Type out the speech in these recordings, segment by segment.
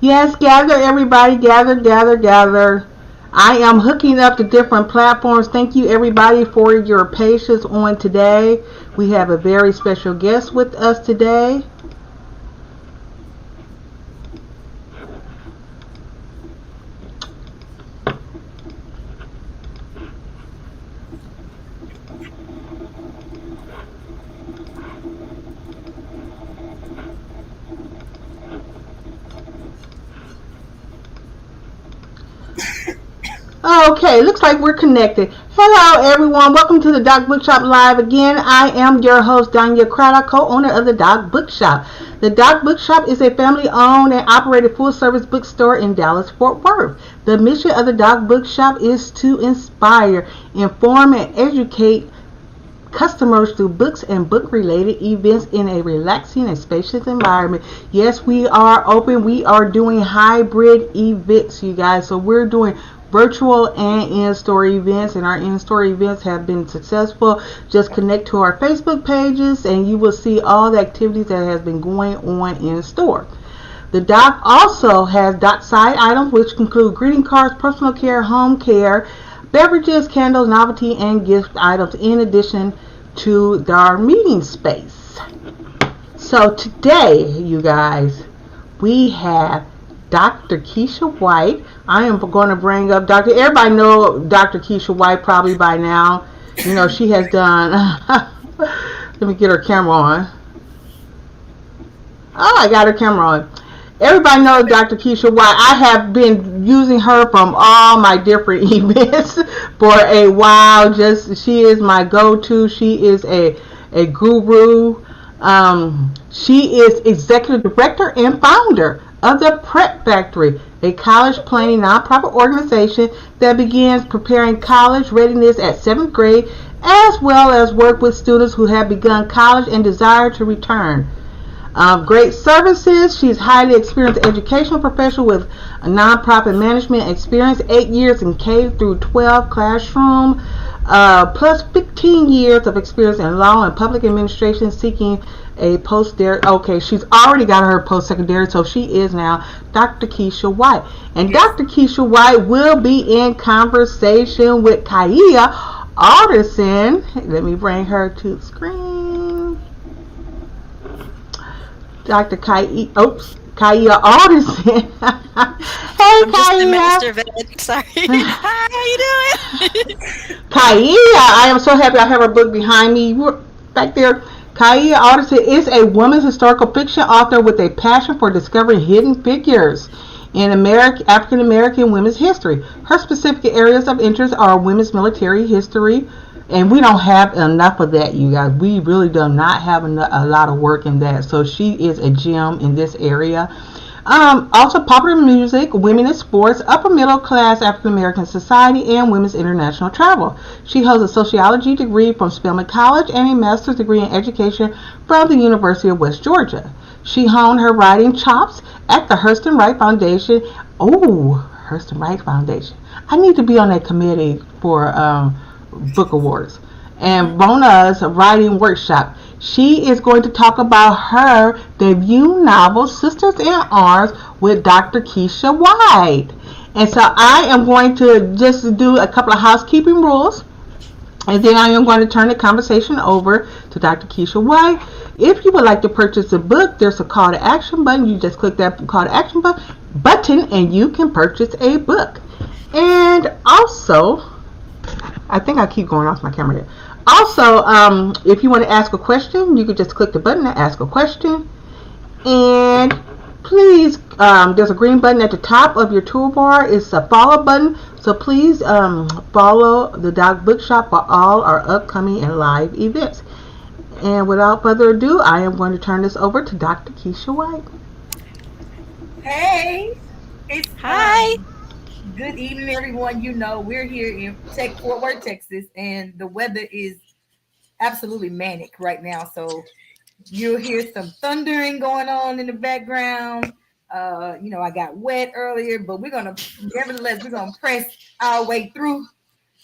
Yes, gather everybody, gather, gather, gather. I am hooking up the different platforms. Thank you everybody for your patience on today. We have a very special guest with us today. Okay, looks like we're connected. Hello, everyone. Welcome to the Doc Bookshop Live again. I am your host, Danya Crowder, co-owner of the Doc Bookshop. The Doc Bookshop is a family-owned and operated full-service bookstore in Dallas, Fort Worth. The mission of the Doc Bookshop is to inspire, inform, and educate customers through books and book related events in a relaxing and spacious environment. Yes, we are open. We are doing hybrid events, you guys. So we're doing virtual and in-store events, and our in-store events have been successful. Just connect to our Facebook pages and you will see all the activities that has been going on in store. The dock also has dock side items which include greeting cards, personal care, home care, beverages, candles, novelty, and gift items in addition to our meeting space. So today, you guys, we have Dr. Keisha White. I am going to bring up Dr. Everybody know Dr. Keisha White probably by now. You know, she has done. Let me get her camera on. Oh, I got her camera on. Everybody knows Dr. Keisha White. I have been using her from all my different events for a while. Just she is my go-to. She is a guru. She is executive director and founder of the Prep Factory, a college planning nonprofit organization that begins preparing college readiness at 7th grade, as well as work with students who have begun college and desire to return. Great services. She's highly experienced educational professional with a nonprofit management experience, 8 years in K through 12 classroom, plus 15 years of experience in law and public administration, seeking a post-secondary. Okay, she's already got her post-secondary, so she is now Dr. Keisha White. And Dr. Keisha White will be in conversation with Kaia Alderson. Let me bring her to the screen. Dr. Kaia Alderson. Hey, I'm just the Kaia. master vet. Sorry. Hi, how you doing? Kaia, I am so happy I have her book behind me. Back there. Kaia Alderson is a women's historical fiction author with a passion for discovering hidden figures in African American women's history. Her specific areas of interest are women's military history, and we don't have enough of that, you guys. We really do not have a lot of work in that. So she is a gem in this area. Also popular music, women in sports, upper middle class African American society, and women's international travel. She holds a sociology degree from Spelman College and a master's degree in education from the University of West Georgia. She honed her writing chops at the Hurston Wright Foundation. Oh, Hurston Wright Foundation. I need to be on that committee for book awards. And Bona's writing workshop. She is going to talk about her debut novel, Sisters in Arms, with Dr. Keisha White. And so I am going to just do a couple of housekeeping rules. And then I am going to turn the conversation over to Dr. Keisha White. If you would like to purchase a book, there's a call to action button. You just click that call to action button and you can purchase a book. And also, I think I keep going off my camera here. Also, if you want to ask a question, you can just click the button and ask a question. And please, there's a green button at the top of your toolbar. It's a follow button. So please follow the Doc Bookshop for all our upcoming and live events. And without further ado, I am going to turn this over to Dr. Keisha White. Hey, it's Hi. good evening, everyone. You know, we're here in Fort Worth, Texas, and the weather is absolutely manic right now. So you'll hear some thundering going on in the background. I got wet earlier, but nevertheless, we're gonna press our way through.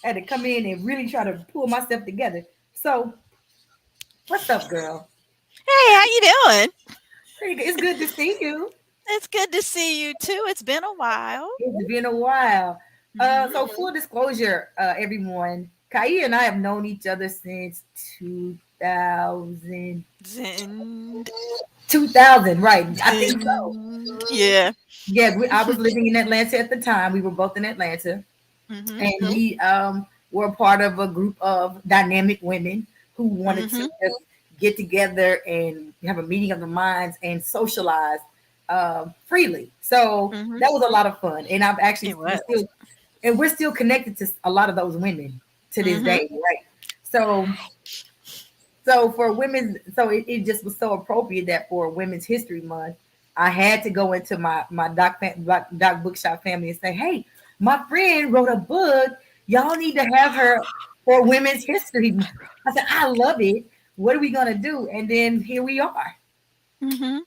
I had to come in and really try to pull myself together. So, what's up, girl? Hey, how you doing? Pretty good. It's good to see you. It's good to see you too. It's been a while. It's been a while. Hmm. So full disclosure, everyone, Kaia and I have known each other since 2000. Zend, 2000, right? I think so. zend. Yeah. Yeah, I was living in Atlanta at the time. We were both in Atlanta, Hmm. and we were part of a group of dynamic women who wanted to Hmm. just get together and have a meeting of the minds and socialize freely. So Hmm. that was a lot of fun, and I've actually It was. we're still connected to a lot of those women to this Hmm. day, right? So for women's, so it just was so appropriate that for Women's History Month, I had to go into my doc bookshop family and say, "Hey, my friend wrote a book. Y'all need to have her for Women's History Month." I said, "I love it. What are we gonna do?" And then here we are, Hmm.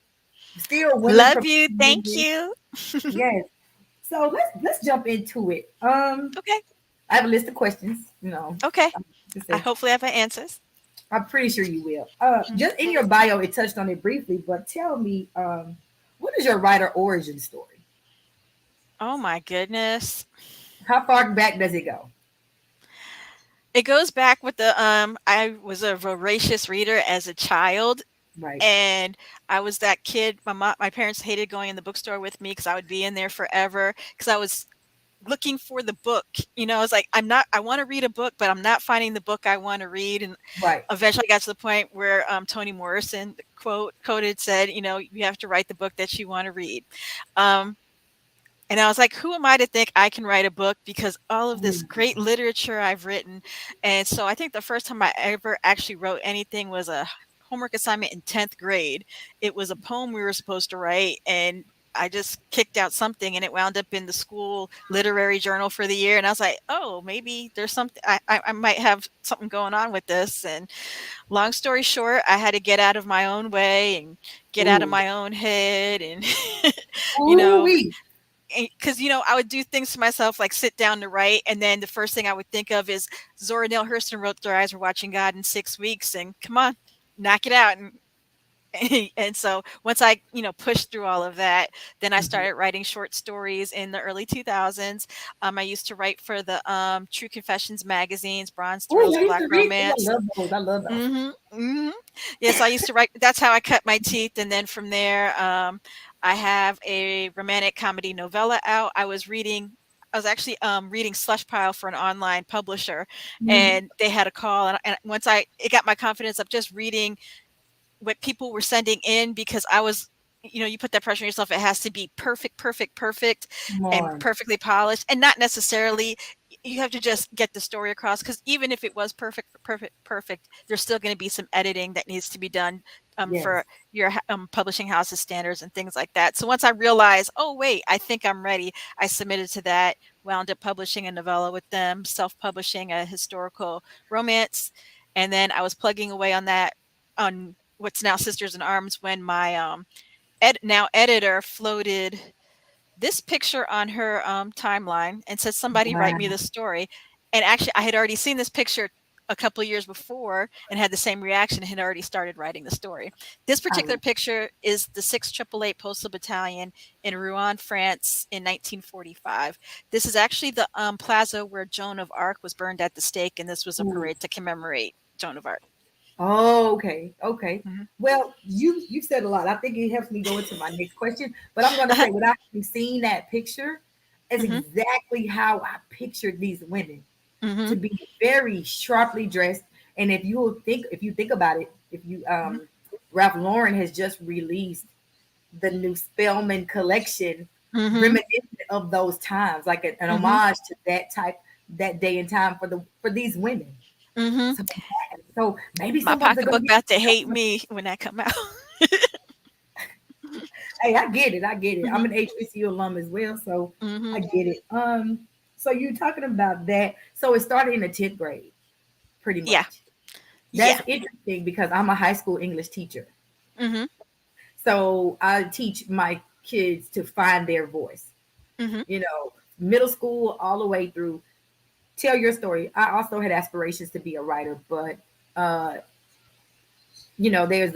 still women Love from you. Thank movement. you. Yes. So let's jump into it. Okay. I have a list of questions. Okay. Just I say, hopefully have answers. I'm pretty sure you will. Mhm. Just in your bio, it touched on it briefly, but tell me, what is your writer origin story? Oh my goodness. How far back does it go? It goes back with the I was a voracious reader as a child, Right, and I was that kid. My parents hated going in the bookstore with me because I would be in there forever because I was looking for the book. I was like, I want to read a book, but I'm not finding the book I want to read. And right. eventually I got to the point where Toni Morrison quoted said, you have to write the book that you want to read. Um, and I was like, who am I to think I can write a book because all of this Mm, great literature I've written. And so I think the first time I ever actually wrote anything was a homework assignment in 10th grade. It was a poem we were supposed to write, and I just kicked out something and it wound up in the school literary journal for the year. And I was like, oh, maybe there's something, I might have something going on with this. And long story short, I had to get out of my own way and get out of ooh, my own head. And, you ooh, know, wee. because I would do things to myself like sit down to write, and then the first thing I would think of is Zora Neale Hurston wrote "Their Eyes Were Watching God" in 6 weeks, and come on, knock it out. And and so once I pushed through all of that, then I Mhm. started writing short stories in the early 2000s. I used to write for the True Confessions magazines, Bronze Ooh, Thrills, you used Black to read? Ooh, I Romance. love those. I love those. Mhm, mhm. Yes, I used to write, that's how I cut my teeth, and then from there, I have a romantic comedy novella out. I was actually, reading Slush Pile for an online publisher, Mhm. and they had a call, and once it got my confidence of just reading what people were sending in, because I was, you put that pressure on yourself. It has to be perfect, perfect, perfect, Come and on. perfectly polished, and not necessarily. You have to just get the story across, because even if it was perfect, perfect, perfect, there's still going to be some editing that needs to be done Yes. for your publishing house's standards and things like that. So once I realized, oh wait, I think I'm ready, I submitted to that. Wound up publishing a novella with them, self-publishing a historical romance, and then I was plugging away on that on what's now Sisters in Arms, when my now editor floated this picture on her timeline and said, somebody write me Wow. this story. And actually, I had already seen this picture a couple of years before and had the same reaction, and had already started writing the story. This I particular love. picture is the 688 Postal Battalion in Rouen, France in 1945. This is actually the plaza where Joan of Arc was burned at the stake, and this was a Ooh. parade to commemorate Joan of Arc. Oh, okay, okay. Mhm. Well, you said a lot. I think it helps me go into my next question. But I'm going to say, without having seen that picture, it's Mhm. exactly how I pictured these women to Mhm. be very sharply dressed. And if you think about it, if you Mhm. Ralph Lauren has just released the new Spellman collection, Mhm. reminiscent of those times, like an Mhm. homage to that day and time for these women. Mhm. So, so maybe My some of the pocketbook gonna be. about to hate me when that come out. Hey, I get it. I get it. I'm Mhm. an HBCU alum as well, so I Mhm. get it. So you're talking about that. So it started in the 10th grade, pretty Yeah. much. That's Yeah. interesting because I'm a high school English teacher. Mhm. So I teach my kids to find their voice. Mhm. Middle school all the way through. Tell your story. I also had aspirations to be a writer, but there's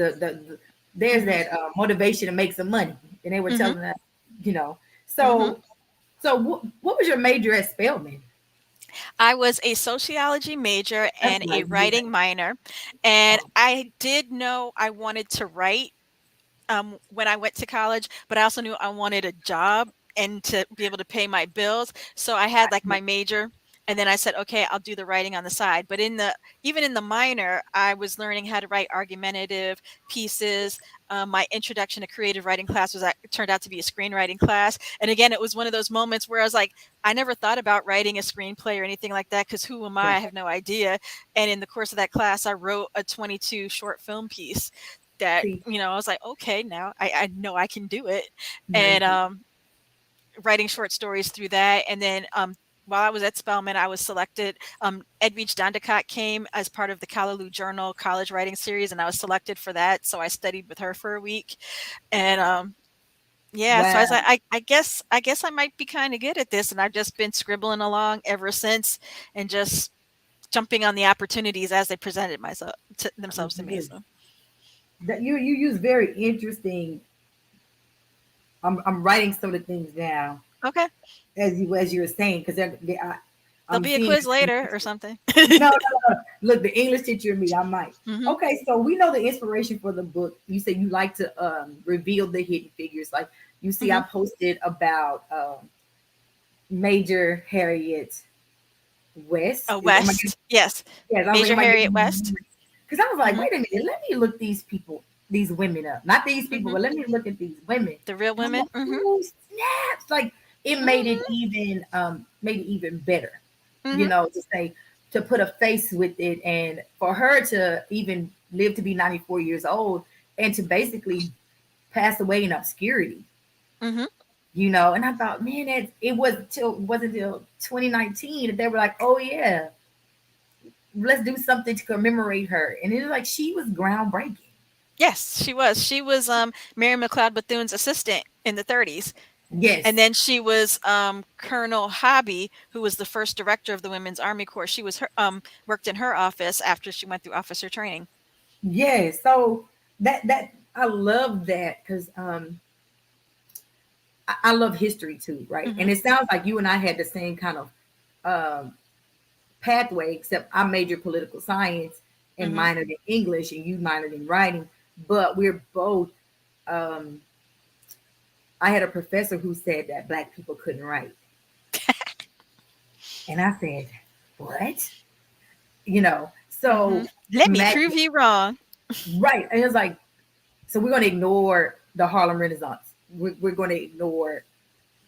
there's Mhm. that motivation to make some money. and they were Mhm. telling us, you know. Mhm. So what was your major at Spelman? I was a sociology major That's and a right. Yeah. writing minor, and Oh, I did know I wanted to write when I went to college, but I also knew I wanted a job and to be able to pay my bills. So I had like my major, and then I said, okay, I'll do the writing on the side. But even in the minor, I was learning how to write argumentative pieces. My introduction to creative writing class turned out to be a screenwriting class. And again, it was one of those moments where I was like, I never thought about writing a screenplay or anything like that because who am I? right. I have no idea. And in the course of that class, I wrote a 22 short film piece that See, I was like, okay, now I know I can do it. now you And can. writing short stories through that. And then while I was at Spelman, I was selected. Edwidge Dandicott came as part of the Callaloo Journal college writing series, and I was selected for that. So I studied with her for a week. And yeah, so I was Wow. like, I guess I might be kind of good at this. And I've just been scribbling along ever since and just jumping on the opportunities as they presented themselves to me. Yes. So That you use very interesting. I'm writing some of the things down okay. as you were saying because There'll I'm be a seeing. quiz later or something. No, no, no. Look, the English teacher and me, I might. Mhm, Okay, so we know the inspiration for the book. You say you like to reveal the hidden figures. Like you see, I mhm. posted about Major Harriet West. Oh, Am I West. Yes. yes, I was like, Major am I Harriet getting West. because I was like, Mhm, wait a minute, let me look these people, these women up. Not these people, mhm. but let me look at these women. The real And I'm women. like, Mhm, oh snaps. Like it mhm, made it even better, mhm. to say to put a face with it and for her to even live to be 94 years old and to basically pass away in obscurity. Mhm. And I thought, man, wasn't till 2019 that they were like, oh yeah, let's do something to commemorate her. And it was like she was groundbreaking. Yes, she was. She was Mary McLeod Bethune's assistant in the 30s. And Yes, then she was Colonel Hobby, who was the first director of the Women's Army Corps. She was worked in her office after she went through officer training. yes. So that I love that because I love history too, right? And Mhm, it sounds like you and I had the same kind of um, pathway, except I majored political science and mhm. minored in English, and you minored in writing. But we're both. Um, I had a professor who said that Black people couldn't write, and I said, "What?" So Mhm. Let me Matt, prove you wrong. right? And it's like, so we're going to ignore the Harlem Renaissance. We're going to ignore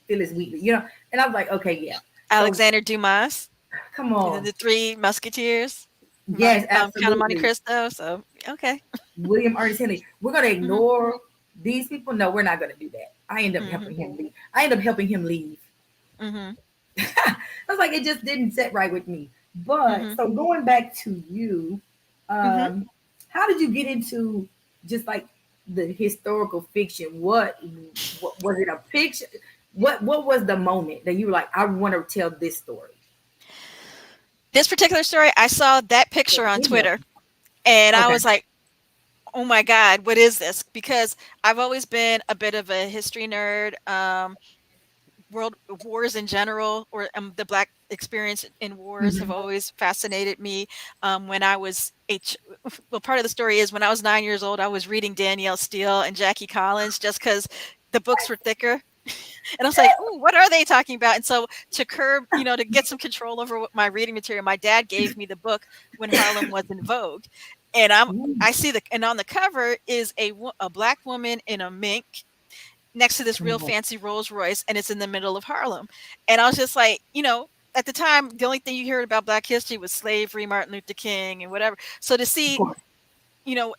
Phyllis Wheatley, And I was like, okay, yeah. So Alexander Dumas, come and then on, the Three Musketeers, yes, Count of Monte absolutely. Cristo. So okay. William Ernest Henley. We're going to Mhm, ignore these people. No, we're not going to do that. I end up mhm, helping him leave. I end up helping him leave. mhm, I was like, it just didn't sit right with me. But mhm, so going back to you, mhm. um, how did you get into just like the historical fiction? What was it a picture? What was the moment that you were like, I want to tell this story? This particular story, I saw that picture on Yeah. Twitter, and I Okay. was like, "Oh my god, what is this?" Because I've always been a bit of a history nerd. World wars in general, or the Black experience in wars, have Mhm. always fascinated me. When I was well, part of the story is when I was 9 years old, I was reading Danielle Steele and Jackie Collins just because the books were thicker. And I was like, "Ooh, what are they talking about?" And so to curb, to get some control over my reading material, my dad gave me the book when Harlem was in vogue. And Ooh. I see and on the cover is a Black woman in a mink next to this real Come on. fancy Rolls Royce, and it's in the middle of Harlem. And I was just like, at the time, the only thing you heard about Black history was slavery, Martin Luther King, and whatever. So to Of see, course.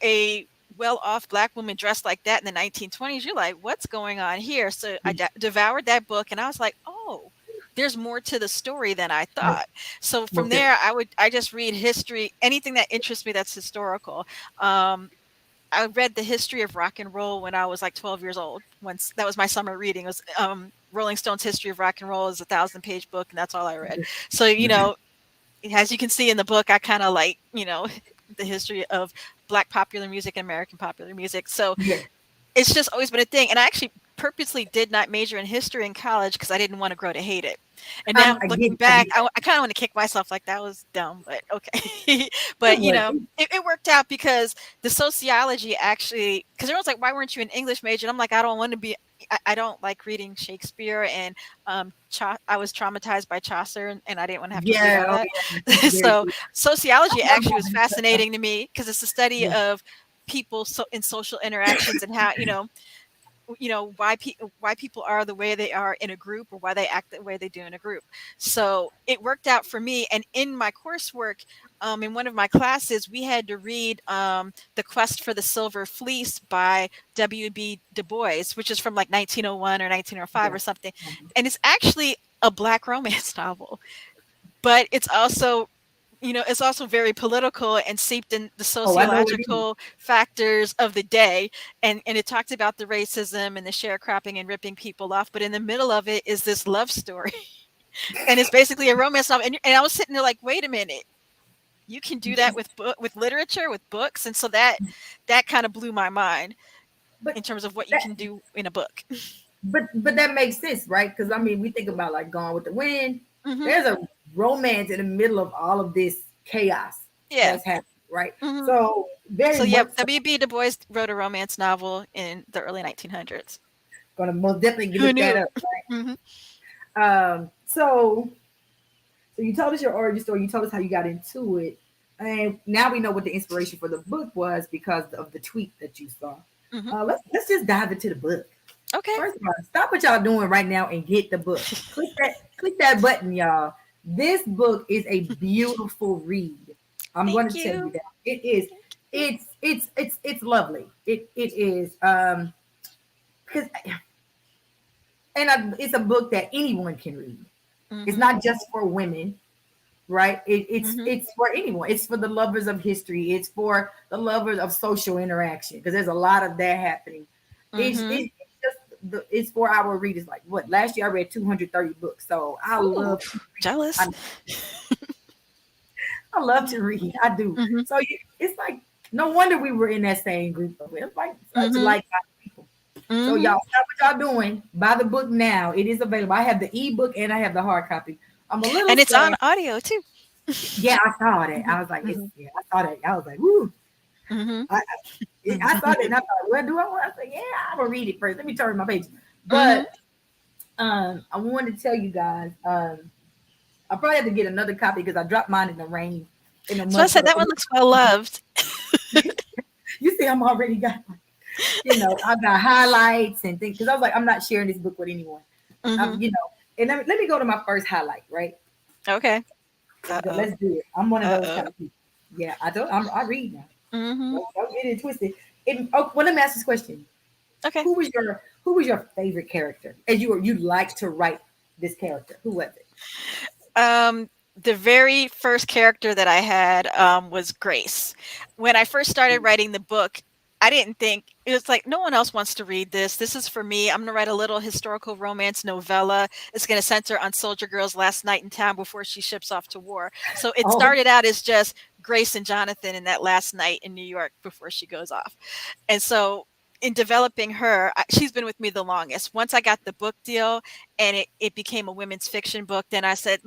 a well-off Black woman dressed like that in the 1920s, you're like, what's going on here? So I devoured that book, and I was like, oh, there's more to the story than I Most thought. So from most definitely. there, I just read history, anything that interests me that's historical. I read the history of rock and roll when I was like 12 years old. Once that was my summer reading. It was Rolling Stone's History of Rock and Roll is a 1,000-page book, and that's all I read. So as you can see in the book, I kind of like the history of Black popular music and American popular music. So Yes. it's just always been a thing. And I actually purposely did not major in history in college because I didn't want to grow to hate it. And now I looking get, I back, get. I kind of want to kick myself like that was dumb, but okay. It But was. it worked out because the sociology actually, because everyone's like, why weren't you an English major? And I'm like, I don't want to be. I don't like reading Shakespeare, and I was traumatized by Chaucer, and I didn't want to have to read Yeah, all oh that. yeah, very So true. sociology I love actually all was this stuff. fascinating to me because it's the study Yeah. of people in social interactions and how why people are the way they are in a group or why they act the way they do in a group. So it worked out for me. And in my coursework, in one of my classes, we had to read The Quest for the Silver Fleece by W.B. Du Bois, which is from like 1901 or 1905 Yeah. or something. And it's actually a black romance novel, but it's also very political and seeped in the Oh, I know it is. sociological factors of the day, and it talks about the racism and the sharecropping and ripping people off, but in the middle of it is this love story. And it's basically a romance novel, and I was sitting there like, wait a minute, you can do that with literature, with books. And so that kind of blew my mind But in terms of what you that can do in a book. but that makes sense, right? Because I mean, we think about like Gone with the Wind. Hmm. There's a romance in the middle of all of this chaos Yeah. that's happening, right? Hmm. So very So yeah, much so, W.B. Du Bois wrote a romance novel in the early 1900s. gonna most definitely Who look that knew? up. Hmm. So you told us your origin story. You told us how you got into it, and now we know what the inspiration for the book was because of the tweet that you saw. Hmm. Let's just dive into the book. Okay. First of all, stop what y'all doing right now and get the book. Click that button, y'all. This book is a beautiful read. I'm going Thank to tell you you. that it is. Thank you. It's lovely. It is because it's a book that anyone can read. It's Mhm. not just for women, right? Mhm. It's for anyone. It's for the lovers of history. It's for the lovers of social interaction because there's a lot of that happening. Mhm. It's just it's for our readers. Like what last year I read 230 books, so I Ooh, love to read. jealous. I love to read. I do. Mhm. So it's like no wonder we were in that same group of it. It's like such Mhm. like people. So Mhm. y'all stop what y'all doing. Buy the book now. It is available. I have the ebook and I have the hard copy. I'm a little And it's on sad. audio too. Yeah, I saw that. Mhm. I was like, Mhm. yeah, I saw that. I was like, woo. Mhm. I saw that and I thought, well, do I want? I said, yeah, I'm gonna read it first. Let me turn my page. Mhm. But I wanted to tell you guys, I probably have to get another copy because I dropped mine in the rain in a So I month. said that one looks well loved. You see, I'm already got, I got highlights and things because I was like, I'm not sharing this book with anyone. Mhm. And let me go to my first highlight, right? Okay. Uh-oh. Let's do it. I'm one of those Uh-oh. kind of people. Yeah, I read now. Mhm. Don't get it twisted. Well, let me ask this question: Okay. Who was your favorite character? As you like to write this character, who was it? The very first character that I had was Grace. When I first started writing the book, I didn't think it was like no one else wants to read this. This is for me. I'm going to write a little historical romance novella. It's going to center on Soldier Girl's last night in town before she ships off to war. So it Oh, started out as just Grace and Jonathan in that last night in New York before she goes off. And so in developing her, she's been with me the longest. Once I got the book deal and it became a women's fiction book, then I said,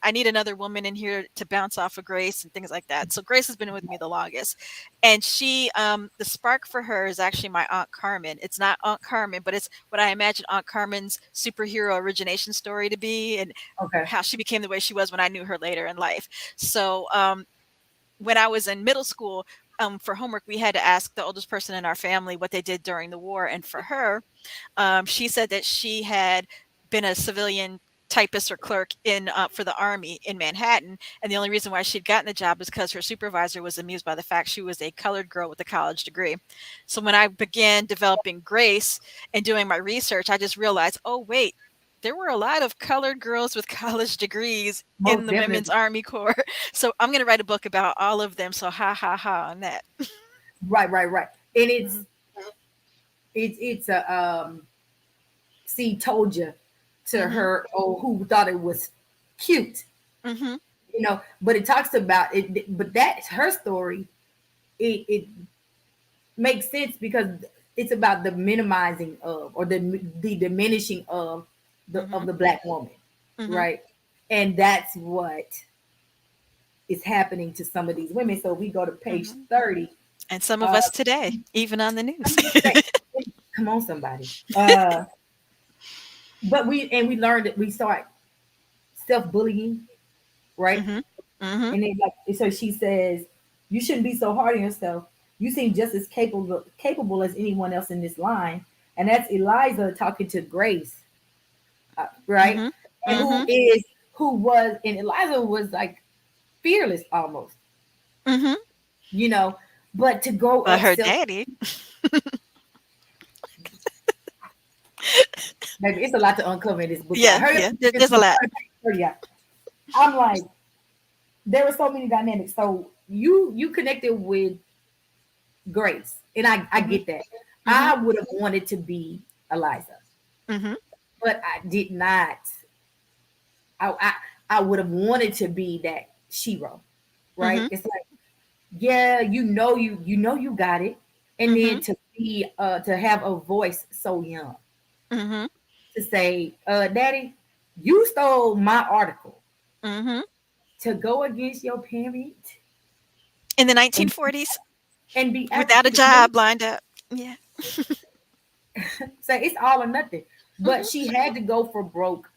I need another woman in here to bounce off of Grace and things like that. So Grace has been with me the longest. And the spark for her is actually my Aunt Carmen. It's not Aunt Carmen, but it's what I imagine Aunt Carmen's superhero origination story to be, and okay. how she became the way she was when I knew her later in life. So when I was in middle school, for homework, we had to ask the oldest person in our family what they did during the war. And for her, she said that she had been a civilian typist or clerk in for the army in Manhattan, and the only reason why she'd gotten the job is because her supervisor was amused by the fact she was a colored girl with a college degree. So when I began developing Grace and doing my research, I just realized, oh wait, there were a lot of colored girls with college degrees in Most the Women's definitely. Army Corps. So I'm going to write a book about all of them. So ha ha ha on that. Right, right, right. And Hmm. it's a see told you to Hmm. her who thought it was cute, Hmm. but it talks about it, but that's her story. It makes sense because it's about the minimizing of, or the diminishing of Mhm. the black woman, Mhm. right? And that's what is happening to some of these women. So we go to page Mhm. 30. And some of Uh, us today, even on the news. I'm just saying, come on, somebody. But we learned that we start self bullying, right? Mhm. Mhm. And then like so she says, you shouldn't be so hard on yourself. You seem just as capable as anyone else in this line. And that's Eliza talking to Grace, right? Mhm. And Mhm. who was, and Eliza was like fearless almost, Mhm. you know. But to go But up her self, daddy. maybe it's a lot to uncover in this book, y'all. Yeah, Hurry up yeah. and There, get there's to a lot. 30, y'all. I'm like, there were so many dynamics. So you connected with Grace, and I Mhm. get that. Mhm. I would have wanted to be Eliza, Mhm. but I did not. I I, I would have wanted to be that Shiro, right? Mhm. It's like, yeah, you got it, and then Mhm. to have a voice so young Mhm. to say, Daddy, you stole my article Mhm. to go against your parent In the and 1940s, be without a African job American. lined up. Yeah. So it's all or nothing. But Mhm. she had to go for broke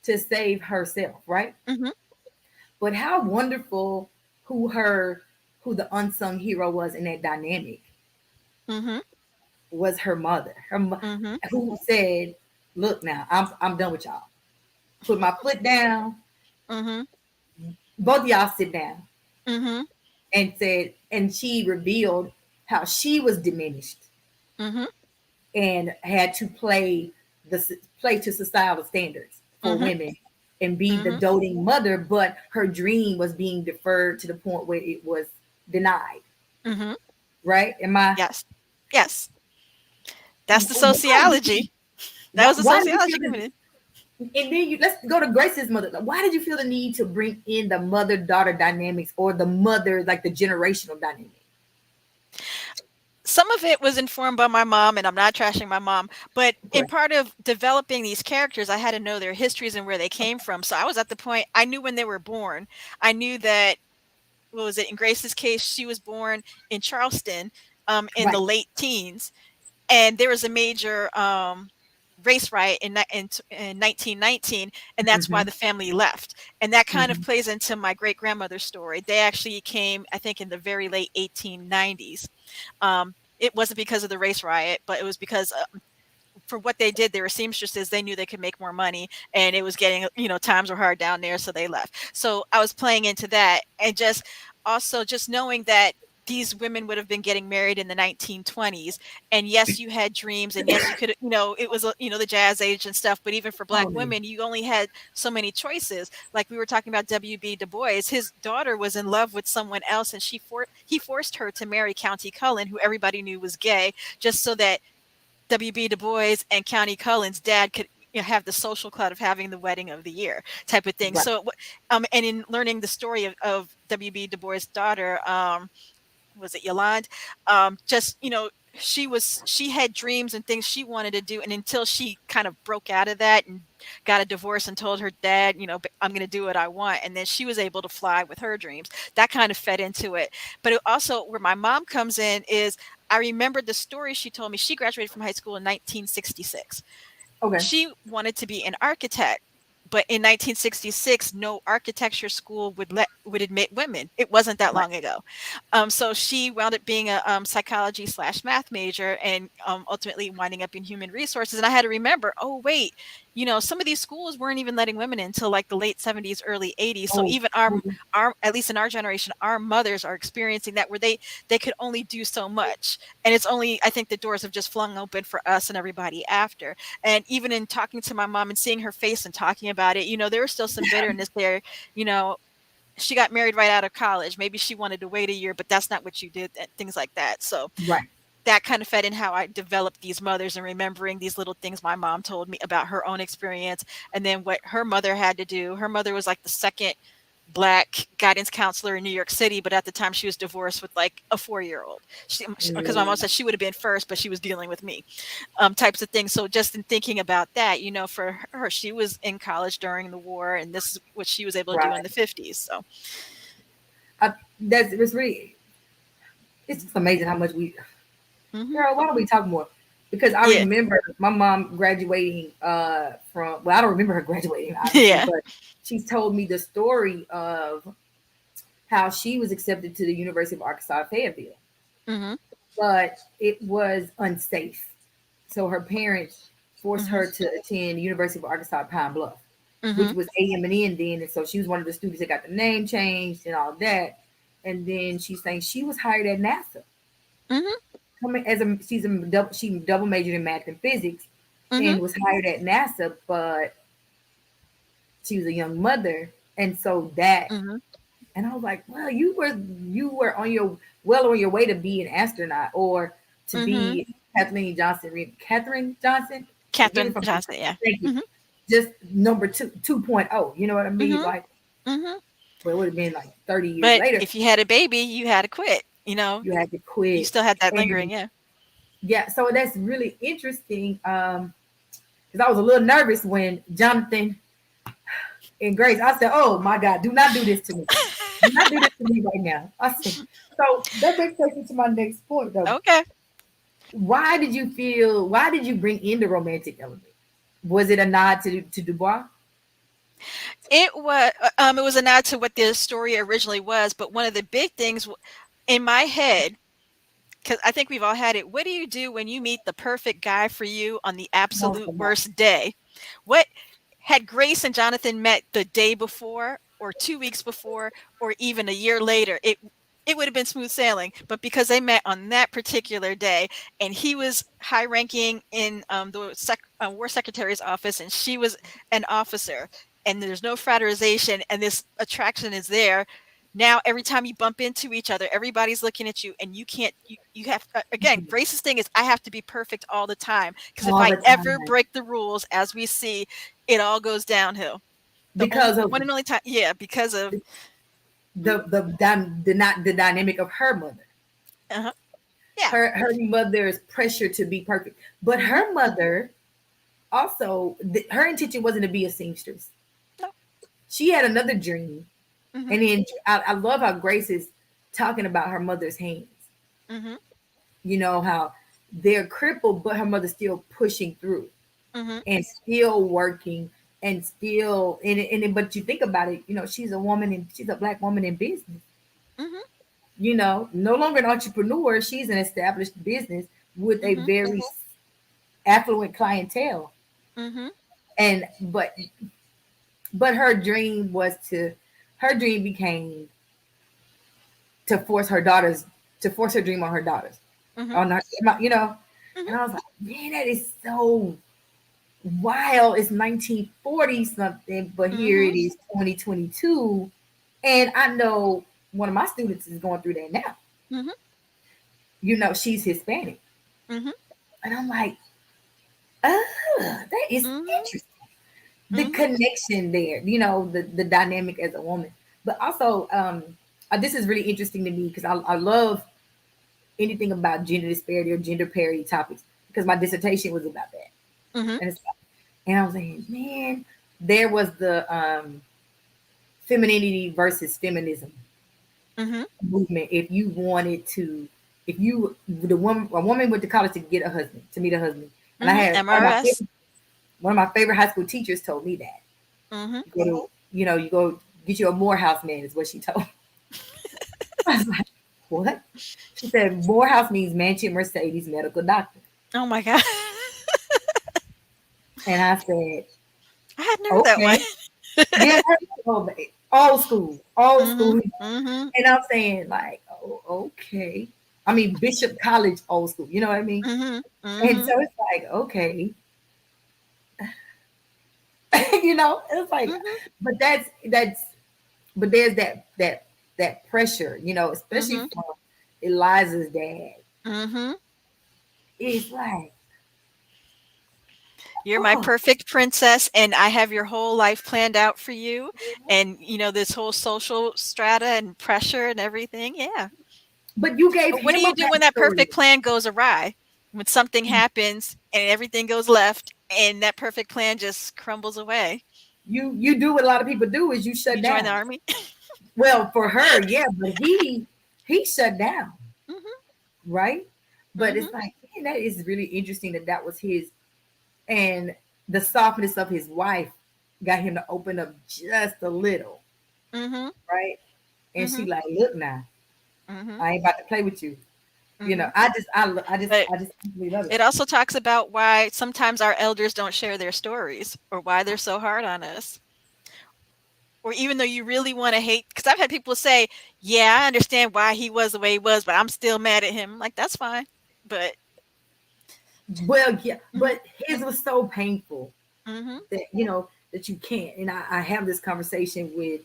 to save herself, right? Mhm. But how wonderful who the unsung hero was in that dynamic Mhm. was her mother. Mhm. Who said, "Look now, I'm done with y'all. Put my foot down. Mhm. Both of y'all sit down." Mhm. And said, and she revealed how she was diminished Mhm. and had to play to societal standards for Mhm. women and be the Mhm. doting mother, but her dream was being deferred to the point where it was denied. Mhm. Right? Am I? Yes. Yes. That's the Why did you? sociology. That was the Why did you sociology feel coming this? in. And then let's go to Grace's mother. Why did you feel the need to bring in the mother daughter dynamics, or the mother, like the generational dynamic? Some of it was informed by my mom, and I'm not trashing my mom, but in Right. part of developing these characters, I had to know their histories and where they came from. So I was at the point I knew when they were born. I knew that, what was it? In Grace's case, she was born in Charleston in the Right. late teens, and there was a major race riot in 1919, and that's why Hmm. the family left. And that kind of Hmm. plays into my great grandmother's story. They actually came, I think, in the very late 1890s. It wasn't because of the race riot, but it was because for what they did, they were seamstresses. They knew they could make more money, and it was getting, times were hard down there, so they left. So I was playing into that, and just also just knowing that these women would have been getting married in the 1920s, and yes, you had dreams, and yes, you could, it was, the jazz age and stuff, but even for black Totally. women, you only had so many choices. Like we were talking about W.B. Du Bois, his daughter was in love with someone else, and he forced her to marry County Cullen, who everybody knew was gay, just so that W.B. Du Bois and County Cullen's dad could, have the social clout of having the wedding of the year type of thing. Right. So, and in learning the story of W.B. Du Bois' daughter, was it Yolande? Just, she had dreams and things she wanted to do, and until she kind of broke out of that and got a divorce and told her dad, I'm going to do what I want, and then she was able to fly with her dreams. That kind of fed into it. But it also, where my mom comes in is, I remembered the story she told me. She graduated from high school in 1966. Okay. She wanted to be an architect, but in 1966 no architecture school would admit women. It wasn't that Right. long ago. So she wound up being a psychology slash math major, and ultimately winding up in human resources. And I had to remember, oh wait, some of these schools weren't even letting women in until like the late 70s, early 80s. So Oh. even Mhm. our, at least in our generation, our mothers are experiencing that, where they could only do so much. And it's only, I think, the doors have just flung open for us and everybody after. And even in talking to my mom and seeing her face and talking about it, there was still some bitterness there. You know, she got married right out of college. Maybe she wanted to wait a year, but that's not what you did, and things like that. So Right. that kind of fed in how I developed these mothers, and remembering these little things my mom told me about her own experience, and then what her mother had to do. Her mother was like the second. Black guidance counselor in New York City, but at the time she was divorced with like a 4-year-old. Because my mom Mm, said she would have been first, but she was dealing with me, types of things. So just in thinking about that, for her, she was in college during the war, and this is what she was able to do in right. the 50s. So, That's it's really it's just amazing how much we. hmm Girl, why don't we talk more? Because I yeah, remember my mom graduating from. Well, I don't remember her graduating, obviously, yeah, but she's told me the story of how she was accepted to the University of Arkansas Fayetteville, hmm but it was unsafe. So her parents forced hmm her to attend University of Arkansas Pine Bluff, which hmm was AM and N then, and so she was one of the students that got the name changed and all that. And then she's saying she was hired at NASA. hmm Coming as a she double majored in math and physics, hmm and was hired at NASA, but she was a young mother, and so that. hmm And I was like, well, you were on your well on your way to be an astronaut or to hmm be Kathleen Johnson. Catherine Johnson, forgive me Catherine if I'm Johnson, yeah. thank you. hmm Just number 2.0. You know what I mean? hmm Like, hmm well, it would have been like 30 years But later. if you had a baby, you had to quit. You had to You quit. still had that lingering, And yeah. yeah, so that's really interesting. Because I was a little nervous when Jonathan and Grace, I said, oh my God, do not do this to me. Do not do this to me right now. I said, so that makes me to my next point though. Okay. Why did you bring in the romantic element? Was it a nod to Dubois? It was a nod to what the story originally was, but one of the big things in my head, because I think we've all had it. What do you do when you meet the perfect guy for you on the No, absolute come on. worst day? What had Grace and Jonathan met the day before, or 2 weeks before, or even a year later? It would have been smooth sailing, but because they met on that particular day, and he was high ranking in the war secretary's office, and she was an officer, and there's no fraternization, and this attraction is there. Now every time you bump into each other, everybody's looking at you, and you can't you have again, Grace's thing is I have to be perfect all the time, because if All I the ever time. break the rules, as we see, it all goes downhill. Because The of one and only time, yeah, because of the dynamic of her mother. uh-huh, yeah. Her mother's pressure to be perfect. But Mhm. her mother also her intention wasn't to be a seamstress. No. She had another dream. Mhm. And then I love how Grace is talking about her mother's hands. Mhm. You know, how they're crippled, but her mother's still pushing through Mhm. and still working and still but you think about it, she's a woman and she's a black woman in business. Mhm. No longer an entrepreneur, she's an established business with a Mhm. very affluent clientele. Mhm. And but her dream became to force her daughters to force her dream on her daughters. Mhm. On her, Mhm. and I was like, man, that is so wild. It's 1940 something, but here Mhm. it is 2022. And I know one of my students is going through that now. Mhm. She's Hispanic. Mhm. And I'm like, oh, that is Mhm. interesting. The Mhm. connection there, the dynamic as a woman. But also, this is really interesting to me because I love anything about gender disparity or gender parity topics because my dissertation was about that. Mhm. And I was saying, man, there was the femininity versus feminism Mhm. movement. If you a woman went to college to get a husband, to meet a husband, and I Mhm. had MRS. one of my favorite high school teachers told me that Mhm. you go get you a Morehouse man is what she told me. I was like, what? She said Morehouse means Mansion Mercedes medical doctor, Oh my god. and I said, I hadn't heard that one. okay, yeah, old old Mhm. school. Mhm. And I'm saying like, oh, okay. I mean, Bishop College old school. You know what I mean? Mhm. And Mhm. so it's like, okay, it's like, Mhm. but but there's that pressure, especially Mhm. from Eliza's dad. Mhm. It's like, You're my Oh, perfect princess, and I have your whole life planned out for you, and this whole social strata and pressure and everything. Yeah. but you gave But what do him you a do when that backstory. perfect plan goes awry? When something happens and everything goes left and that perfect plan just crumbles away? You do what a lot of people do is you shut You join the down. army? Well, for her, yeah, but he shut down, Mhm. right? But Mhm. it's like, man, that is really interesting that that was his, and the softness of his wife got him to open up just a little, Mhm. right? And she Mhm. like, look now, Mhm. I ain't about to play with you. Mhm. But I just absolutely love it. it also talks about why sometimes our elders don't share their stories or why they're so hard on us. Or even though you really want to hate, because I've had people say, "Yeah, I understand why he was the way he was, but I'm still mad at him." Like that's fine, but Well, yeah, mhm. but his was so painful Mhm. that that you can't. And I have this conversation with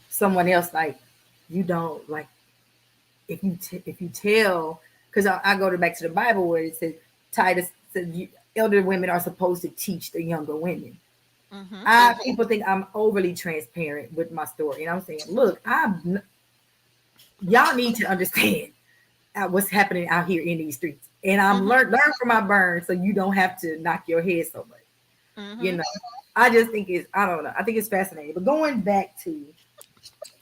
someone else, like, you don't like, if you tell, because I go to back to the Bible where it says Titus said elder women are supposed to teach the younger women. Mhm. I People think I'm overly transparent with my story, and I'm saying, look, y'all need to understand what's happening out here in these streets, and I'm Mhm. learn from my burn, so you don't have to knock your head so much. You Mhm. know, I just think I don't know. I think it's fascinating. But going back to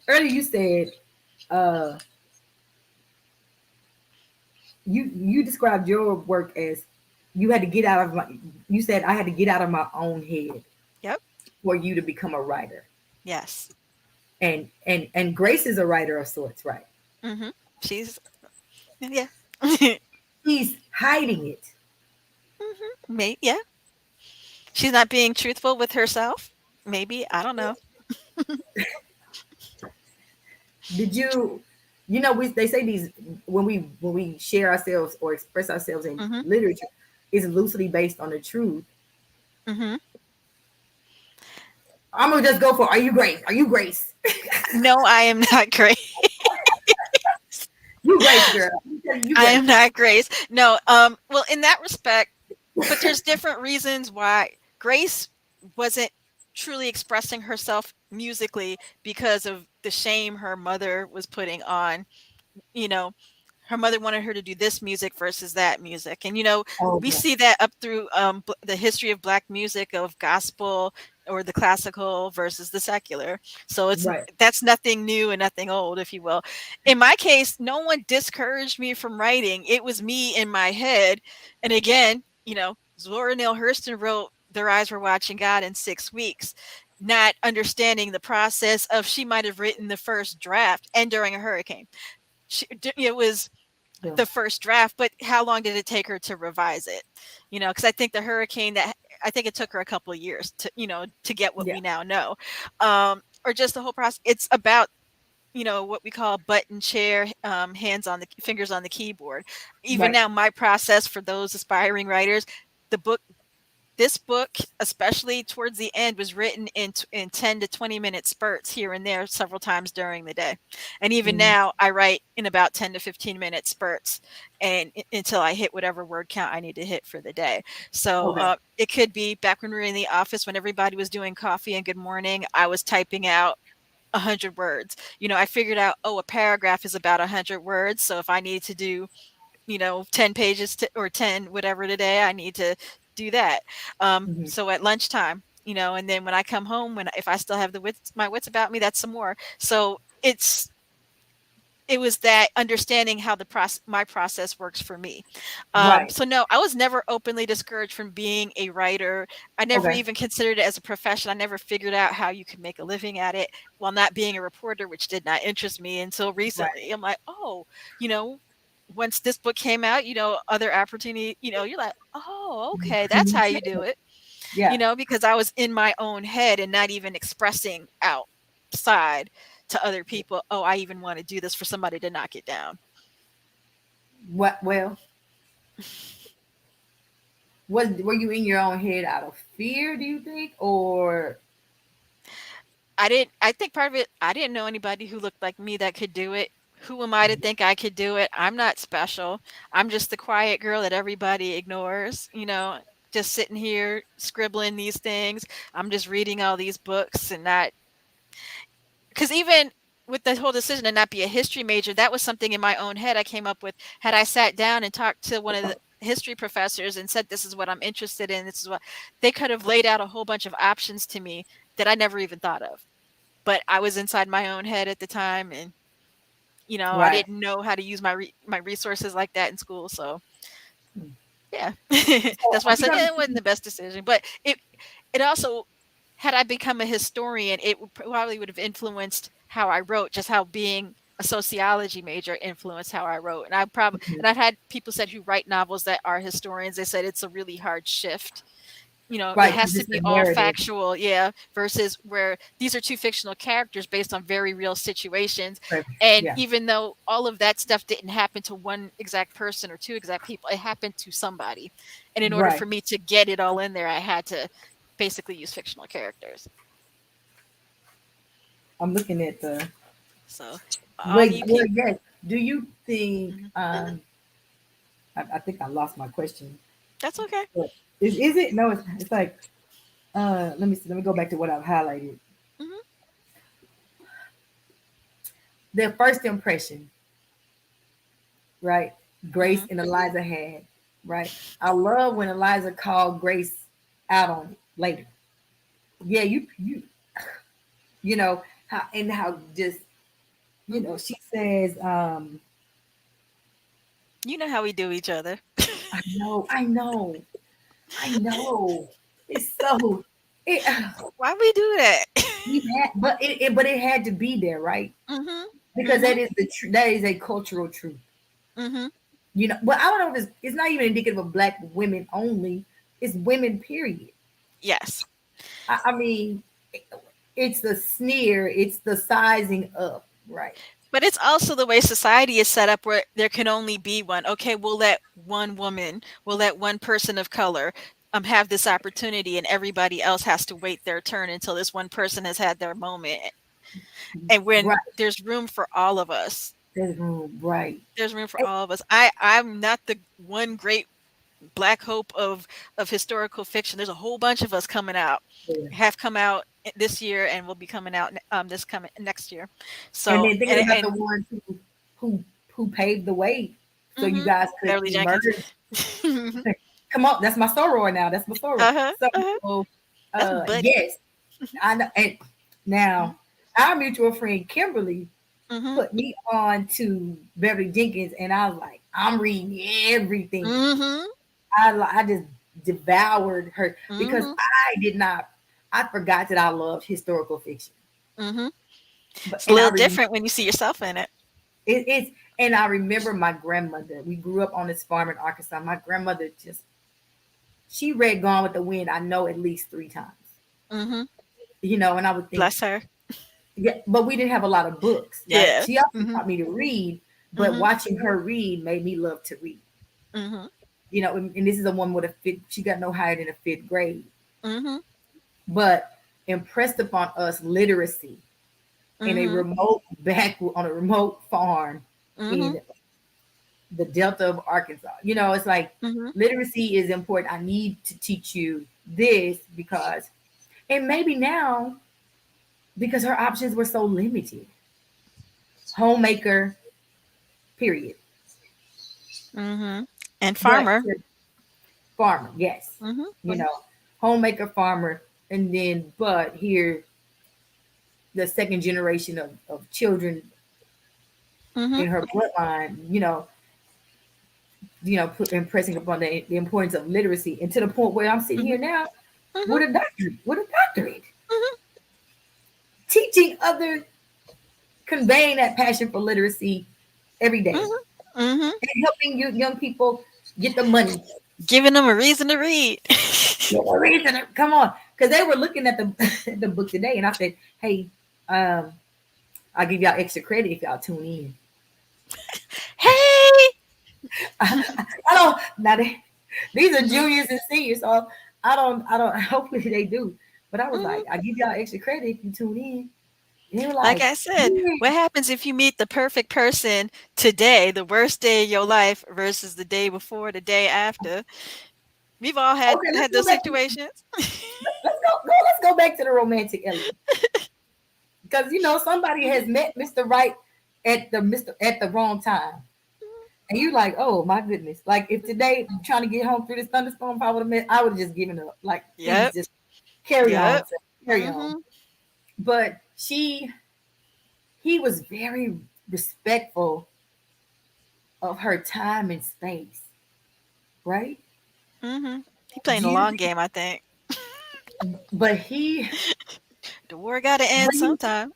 earlier, you said uh, you described your work as you had to get out of my. You said I had to get out of my own head Yep. for you to become a writer, Yes. and Grace is a writer of sorts, right? Mhm. She's yeah. He's hiding it. Mhm. Yeah. She's not being truthful with herself. Maybe, I don't know. Did you? They say these when we share ourselves or express ourselves in Mhm. literature is loosely based on the truth. Mhm. I'm gonna just go for, are you Grace? Are you Grace? No, I am not great. You Grace, girl. You I Grace. am not Grace. No, well, in that respect, but there's different reasons why Grace wasn't truly expressing herself musically because of the shame her mother was putting on, you know, her mother wanted her to do this music versus that music. And Oh we yeah. see that up through the history of black music, of gospel or the classical versus the secular. So Right. that's nothing new and nothing old, if you will. In my case, no one discouraged me from writing. It was me in my head. And again, Zora Neale Hurston wrote Their Eyes Were Watching God in 6 weeks, not understanding the process of she might have written the first draft and during a hurricane. It was Yeah. the first draft, but how long did it take her to revise it? Because I think the hurricane, that I think it took her a couple of years to get what Yeah. we now know, or just the whole process. It's about what we call button chair, hands on the fingers on the keyboard. Even Right. now, my process for those aspiring writers, the book this book, especially towards the end, was written in 10 to 20-minute spurts here and there several times during the day. And even Mhm. now, I write in about 10 to 15-minute spurts and until I hit whatever word count I need to hit for the day. So Okay. it could be back when we were in the office, when everybody was doing coffee and good morning, I was typing out 100 words. I figured out, oh, a paragraph is about 100 words. So if I need to do 10 pages or 10 whatever today, I need to do that. Mhm. So at lunchtime, and then when I come home, if I still have my wits about me, that's some more. So it was that understanding how my process works for me. Right. So no, I was never openly discouraged from being a writer. I never Okay. even considered it as a profession. I never figured out how you could make a living at it while not being a reporter, which did not interest me until Right. recently. I'm like, oh, you know, once this book came out, other opportunity, you're like, oh, okay, that's how you do it, Yeah. because I was in my own head and not even expressing outside to other people, oh, I even want to do this for somebody to knock it down. What? Well, were you in your own head out of fear? Do you think, or I think part of it, I didn't know anybody who looked like me that could do it. Who am I to think I could do it? I'm not special. I'm just the quiet girl that everybody ignores. just sitting here scribbling these things. I'm just reading all these books and not, because even with the whole decision to not be a history major, that was something in my own head I came up with. Had I sat down and talked to one of the history professors and said, this is what I'm interested in, this is what they could have laid out a whole bunch of options to me that I never even thought of. But I was inside my own head at the time, and I Right. didn't know how to use my resources like that in school. So yeah, So that's why I you're said gonna it wasn't the best decision. But it also, had I become a historian, it probably would have influenced how I wrote, just how being a sociology major influenced how I wrote. And I've had people said who write novels that are historians. They said it's a really hard shift. It right, has because to it's be the all narrative. factual, yeah, versus where these are two fictional characters based on very real situations. Right. And Yeah. even though all of that stuff didn't happen to one exact person or two exact people, it happened to somebody. And in order Right. for me to get it all in there, I had to basically use fictional characters. I'm looking at the. So all Wait. you Well, people, yes. Do you think? mhm, I think I lost my question. that's okay. But is it? No. It's like. Let me see. Let me go back to what I've highlighted. Hmm. Their first impression, right? Grace Hmm. and Eliza had, right? I love when Eliza called Grace out on it later. Yeah, you know how just Hmm. she says, You know how we do each other. I know. It's so it, Why we do that? we had, but it had to be there, right? Hmm. Because Hmm. that is a cultural truth. Hmm. But I don't know if it's not even indicative of black women only. It's women, period. Yes. I mean, it's the sneer, it's the sizing up, right? But it's also the way society is set up where there can only be one. Okay, we'll let one woman, we'll let one person of color have this opportunity, and everybody else has to wait their turn until this one person has had their moment. And when Right. there's room for all of us, There's room, right. there's room for Eh, all of us. I'm not the one great black hope of historical fiction. There's a whole bunch of us coming out, yeah. have come out this year, and will be coming out this coming next year. And So then thinking about the ones who who paved the way so you mhm, guys could Beverly emerge. Jenkins. Uh-huh, Come on, that's my soror now. That's my soror. uh-huh. So, That's my buddy. yes, I know. And Mhm, now our mutual friend Kimberly mhm, put me on to Beverly Jenkins, and I was like, I'm reading everything. mhm, I just devoured her because mhm, I did not. I forgot that I loved historical fiction, mhm. but It's a and little different when you see yourself in it. it's and I remember my grandmother. We grew up on this farm in Arkansas. My grandmother just she read Gone with the Wind. I know at least 3 times. Mhm. And I would think, Bless her. yeah, but we didn't have a lot of books, right? Yeah. She also Mhm, taught me to read, but mhm, watching her read made me love to read. mhm, And this is a woman with a fifth. She got no higher than a fifth grade, mhm, but impressed upon us literacy in a mhm, remote back on a remote farm mhm, in the Delta of Arkansas. It's like mhm, literacy is important. I need to teach you this because, and maybe now because her options were so limited. Homemaker, period. mhm. And But farmer. farmer, yes. Mhm, You know, homemaker, farmer, and then but here the second generation of children mhm, in her bloodline, impressing upon the importance of literacy, and to the point where I'm sitting mhm, here now mhm, with a doctorate, mhm, teaching other, conveying that passion for literacy every day, mhm, mhm. and helping you young people get the money. Giving them a reason to read. Yeah, the reason, come on, because they were looking at the the book today, and I said, "Hey, um, I'll give y'all extra credit if y'all tune in." Hey. I don't now. These are Mhm, juniors and seniors, so I don't. Hopefully they do, but I was mhm. like, I give y'all extra credit if you tune in. And they were Like like, I said, yeah. what happens if you meet the perfect person today, the worst day of your life versus the day before, the day after? We've all Okay, let's had go those back to situations. let's go back to the romantic element because somebody has met Mr. Right at the wrong time, and you like, oh my goodness, like if today trying to get home through this thunderstorm, if I would have met, I would have just given up. Like, please Yep. just carry on, Yep. sir, carry on. Mhm. But he was very respectful of her time and space, right? Mhm. He playing Do the you long think? game, I think. But he, The war got to but end he, sometime.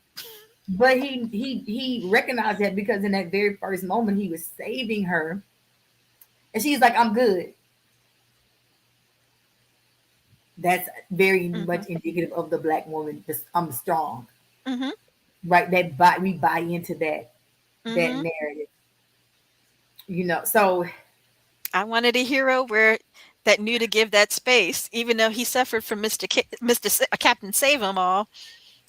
but he recognized that because in that very first moment he was saving her, and she's like, "I'm good." That's very Mhm. much indicative of the black woman. I'm strong, Mhm. right? We buy into that Mhm. narrative, So I wanted a hero where that knew to give that space, even though he suffered from Captain Save 'em all.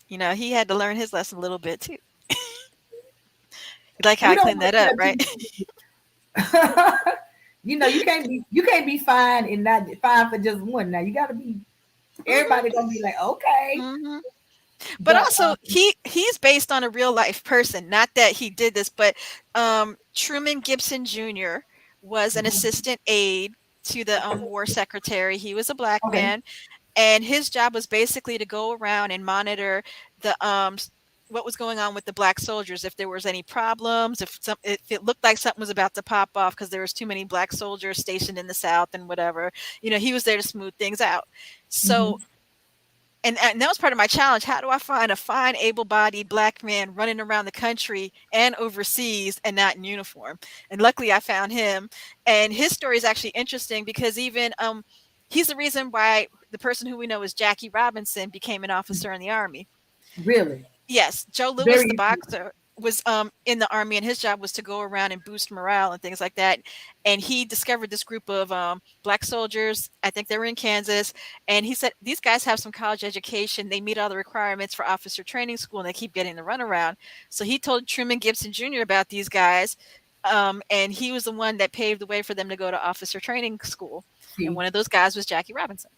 He had to learn his lesson a little bit too. You like how we I don't cleaned want that to see up, her right? too. You can't be fine and not fine for just one. Now you got to be. Mhm. Everybody gonna be like, okay, Mhm. But but also he's based on a real life person. Not that he did this, but Truman Gibson Jr. was an assistant aide to the war secretary. He was a black okay. man, and his job was basically to go around and monitor the what was going on with the black soldiers, if there was any problems, if it looked like something was about to pop off because there was too many black soldiers stationed in the South and whatever. He was there to smooth things out. So, Hmm. and that was part of my challenge. How do I find a fine, able-bodied black man running around the country and overseas and not in uniform? And luckily, I found him. And his story is actually interesting because even he's the reason why the person who we know as Jackie Robinson became an officer in the army. Really, Yes, Joe Lewis, very the interesting. boxer, was in the army, and his job was to go around and boost morale and things like that. And he discovered this group of black soldiers. I think they were in Kansas, and he said these guys have some college education. They meet all the requirements for officer training school, and they keep getting the runaround. So he told Truman Gibson Jr. about these guys, and he was the one that paved the way for them to go to officer training school. And See, one of those guys was Jackie Robinson.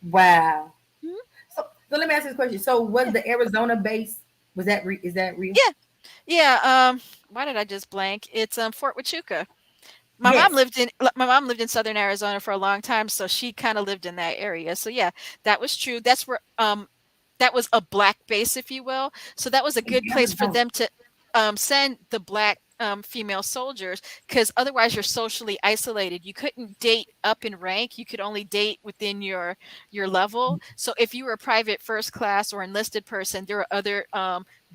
wow. Mhm. So let me ask you this question. So was Yeah, the Arizona base? Is that real? yeah, yeah. Why did I just blank? It's Fort Huachuca. Yes. My mom lived in Southern Arizona for a long time, so she kind of lived in that area. So yeah, that was true. That's where that was a black base, if you will. So that was a In good place for Arizona. them to send the black female soldiers, because otherwise you're socially isolated. You couldn't date up in rank. You could only date within your level. So if you were a private first class or enlisted person, there were other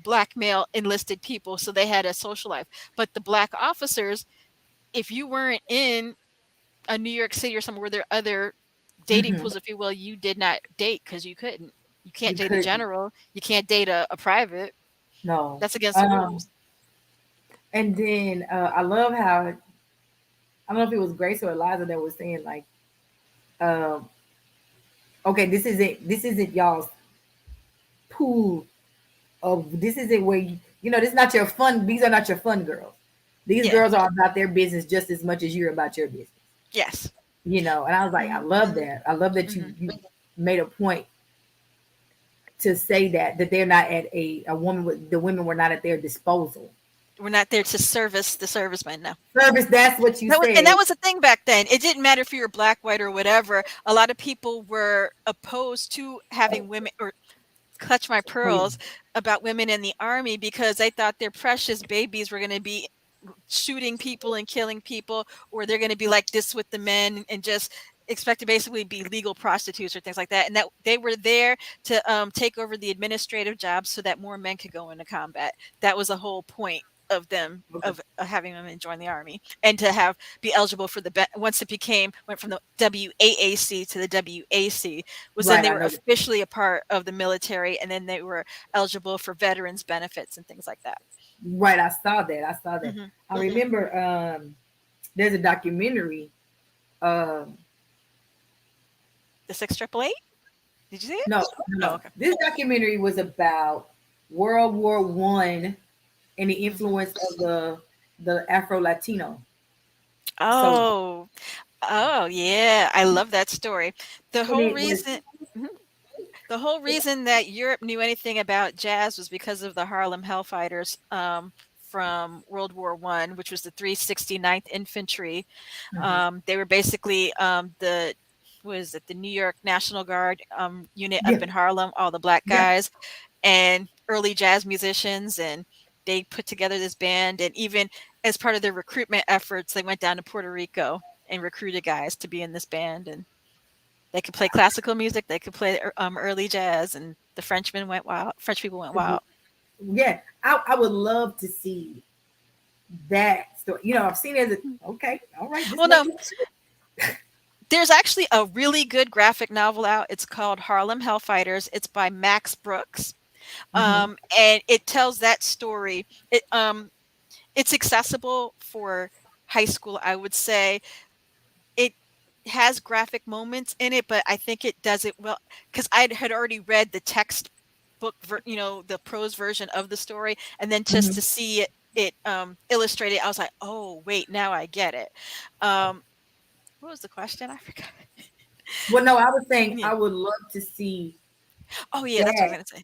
black male enlisted people, so they had a social life. But the black officers, if you weren't in a New York City or somewhere where there are other dating Hmm. pools, if you will, you did not date because you couldn't. You can't You date a couldn't. general. You can't date a private. No. That's against the Um, rules. and then I love how I don't know if it was Grace or Eliza that was saying like, um, okay, this isn't y'all's pool of this isn't where this is not your fun. These are not your fun girls. These Yeah. girls are about their business just as much as you're about your business. Yes. And I was like, I Hmm. love that. I love that you Hmm. you made a point to say that they're not at a woman with the women were not at their disposal. We're not there to service the servicemen. No. Service, that's what you That said. was the thing back then. It didn't matter if you were black, white, or whatever. A lot of people were opposed to having women, or clutch my Oh yeah. pearls, about women in the army because they thought their precious babies were going to be shooting people and killing people, or they're going to be like this with the men and just expect to basically be legal prostitutes or things like that. And that they were there to take over the administrative jobs so that more men could go into combat. That was the whole point of them, Okay. of having women join the army, and to have be eligible for once it became went from the WAAC to the WAC, was then Right, they I were know that. officially a part of the military, and then they were eligible for veterans benefits and things like that. Right, I saw that. I saw that. Hmm. I Hmm. remember there's a documentary. Um The 688. Did you see it? no, no, Oh, no. okay. This documentary was about World War I and the Mhm. influence of the Afro Latino soldier. Oh. Oh yeah, I love that story. The And whole it was reason Mhm. The whole reason that Europe knew anything about jazz was because of the Harlem Hellfighters from World War One, which was the 369th Infantry. mhm. They were basically the was it the New York National Guard unit up Yeah, in Harlem, all the black yeah. guys and early jazz musicians, and they put together this band. And even as part of their recruitment efforts, they went down to Puerto Rico and recruited guys to be in this band. And they could play classical music, they could play early jazz, and the Frenchmen went wild. French people went wild. Yeah, I would love to see that story. I've seen it as okay, all right, this Well, makes no, sense. there's actually a really good graphic novel out. It's called Harlem Hellfighters. It's by Max Brooks, Hmm. and it tells that story. It's accessible for high school, I would say. It has graphic moments in it, but I think it does it well because I had already read the text book, the prose version of the story, and then just Hmm. to see it illustrated, I was like, oh wait, now I get it. Um, what was the question? I forgot. Well, no, I was saying Yeah. I would love to see Oh yeah, that's what I was that. gonna say.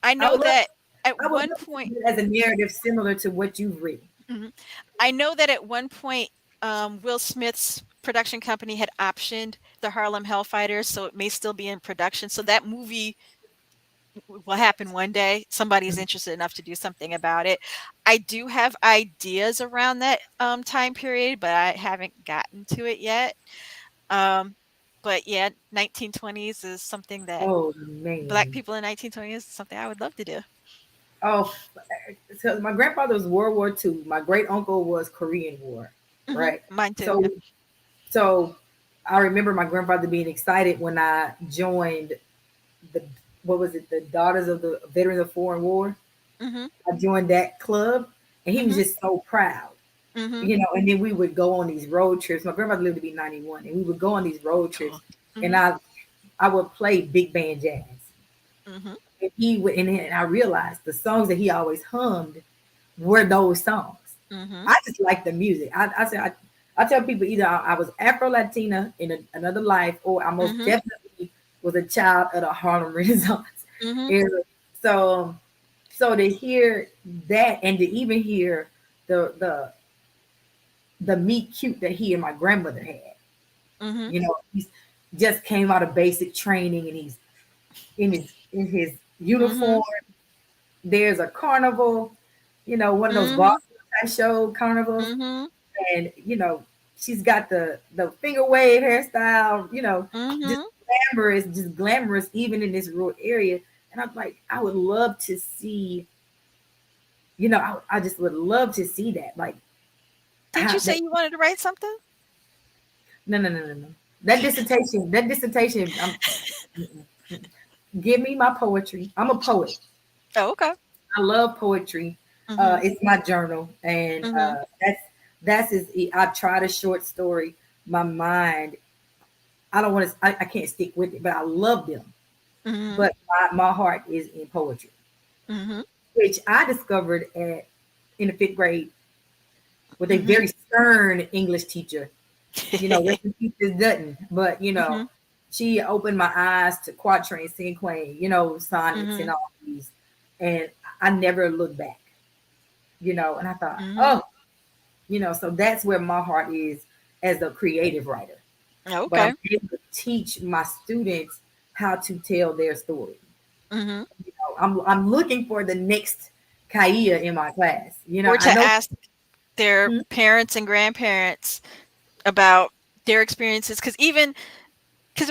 I I know would love, that at I would one love to point. see it as a narrative similar to what you've written. Mhm. I know that at one point, Will Smith's production company had optioned the Harlem Hellfighters, so it may still be in production. So that movie will happen one day. Somebody's interested enough to do something about it. I do have ideas around that time period, but I haven't gotten to it yet. Um, but yeah, 1920s is something that Oh Black man. people in 1920s is something I would love to do. Oh, so my grandfather was World War II. My great uncle was Korean War, right? Mine too. So Yeah. so I remember my grandfather being excited when I joined the what was it, the Daughters of the Veterans of Foreign War. hmm I joined that club, and he was hmm just so proud, hmm And then we would go on these road trips. My grandmother lived to be 91, and we would go on these road trips, Cool. and hmm I would play big band jazz, hmm and he would, and then I realized the songs that he always hummed were those songs. hmm I just like the music. I tell people either I was Afro Latina in another life, or I most hmm definitely was a child of the Harlem Renaissance hmm era. So, so to hear that, and to even hear the the the meet cute that he and my grandmother had, hmm he's just came out of basic training, and he's in his hmm uniform. There's a carnival, one of those hmm Boston type show carnivals, hmm and she's got the finger wave hairstyle, just hmm glamorous even in this rural area. And I'm like, I would love to see, I just would love to see that, like Didn't how you say that. you wanted to write something? No, no, no, no, no. That dissertation, give me my poetry. I'm a poet. Oh, okay. I love poetry. Mhm. It's my journal, and Mhm. I try a short story. My mind, I don't want to. I can't stick with it, but I love them. Mhm. But my heart is in poetry, Mhm. which I discovered in the fifth grade with a Mhm. very stern English teacher. Rest in peace, Miss Dutton, but Mhm. she opened my eyes to quatrain, cinquain, sonnets and Mhm. all these, and I never looked back. And I thought, Mhm. oh, so that's where my heart is as a creative writer. But I'm Okay. able to teach my students how to tell their story. Mhm. I'm looking for the next Kaia in my class. Or I to know. ask their Hmm. parents and grandparents about their experiences, because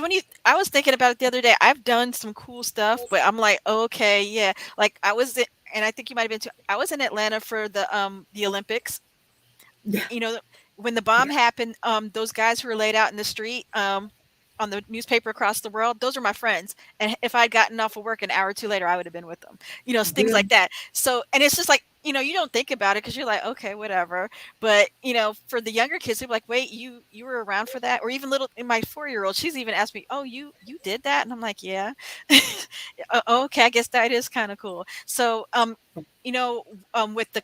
when you I was thinking about it the other day. I've done some cool stuff, but I'm like, okay, yeah. Like and I think you might have been too. I was in Atlanta for the Olympics. Yeah, You know, when the bomb yeah, happened, those guys who were laid out in the street, on the newspaper across the world, those are my friends. And if I'd gotten off of work an hour or two later, I would have been with them. Things yeah. like that. So, and it's just like, you don't think about it because you're like, okay, whatever. But for the younger kids, they're like, wait, you were around for that? Or even little, in my 4-year-old, she's even asked me, oh, you did that? And I'm like, yeah. Okay, I guess that is kind of cool. So, you know, with the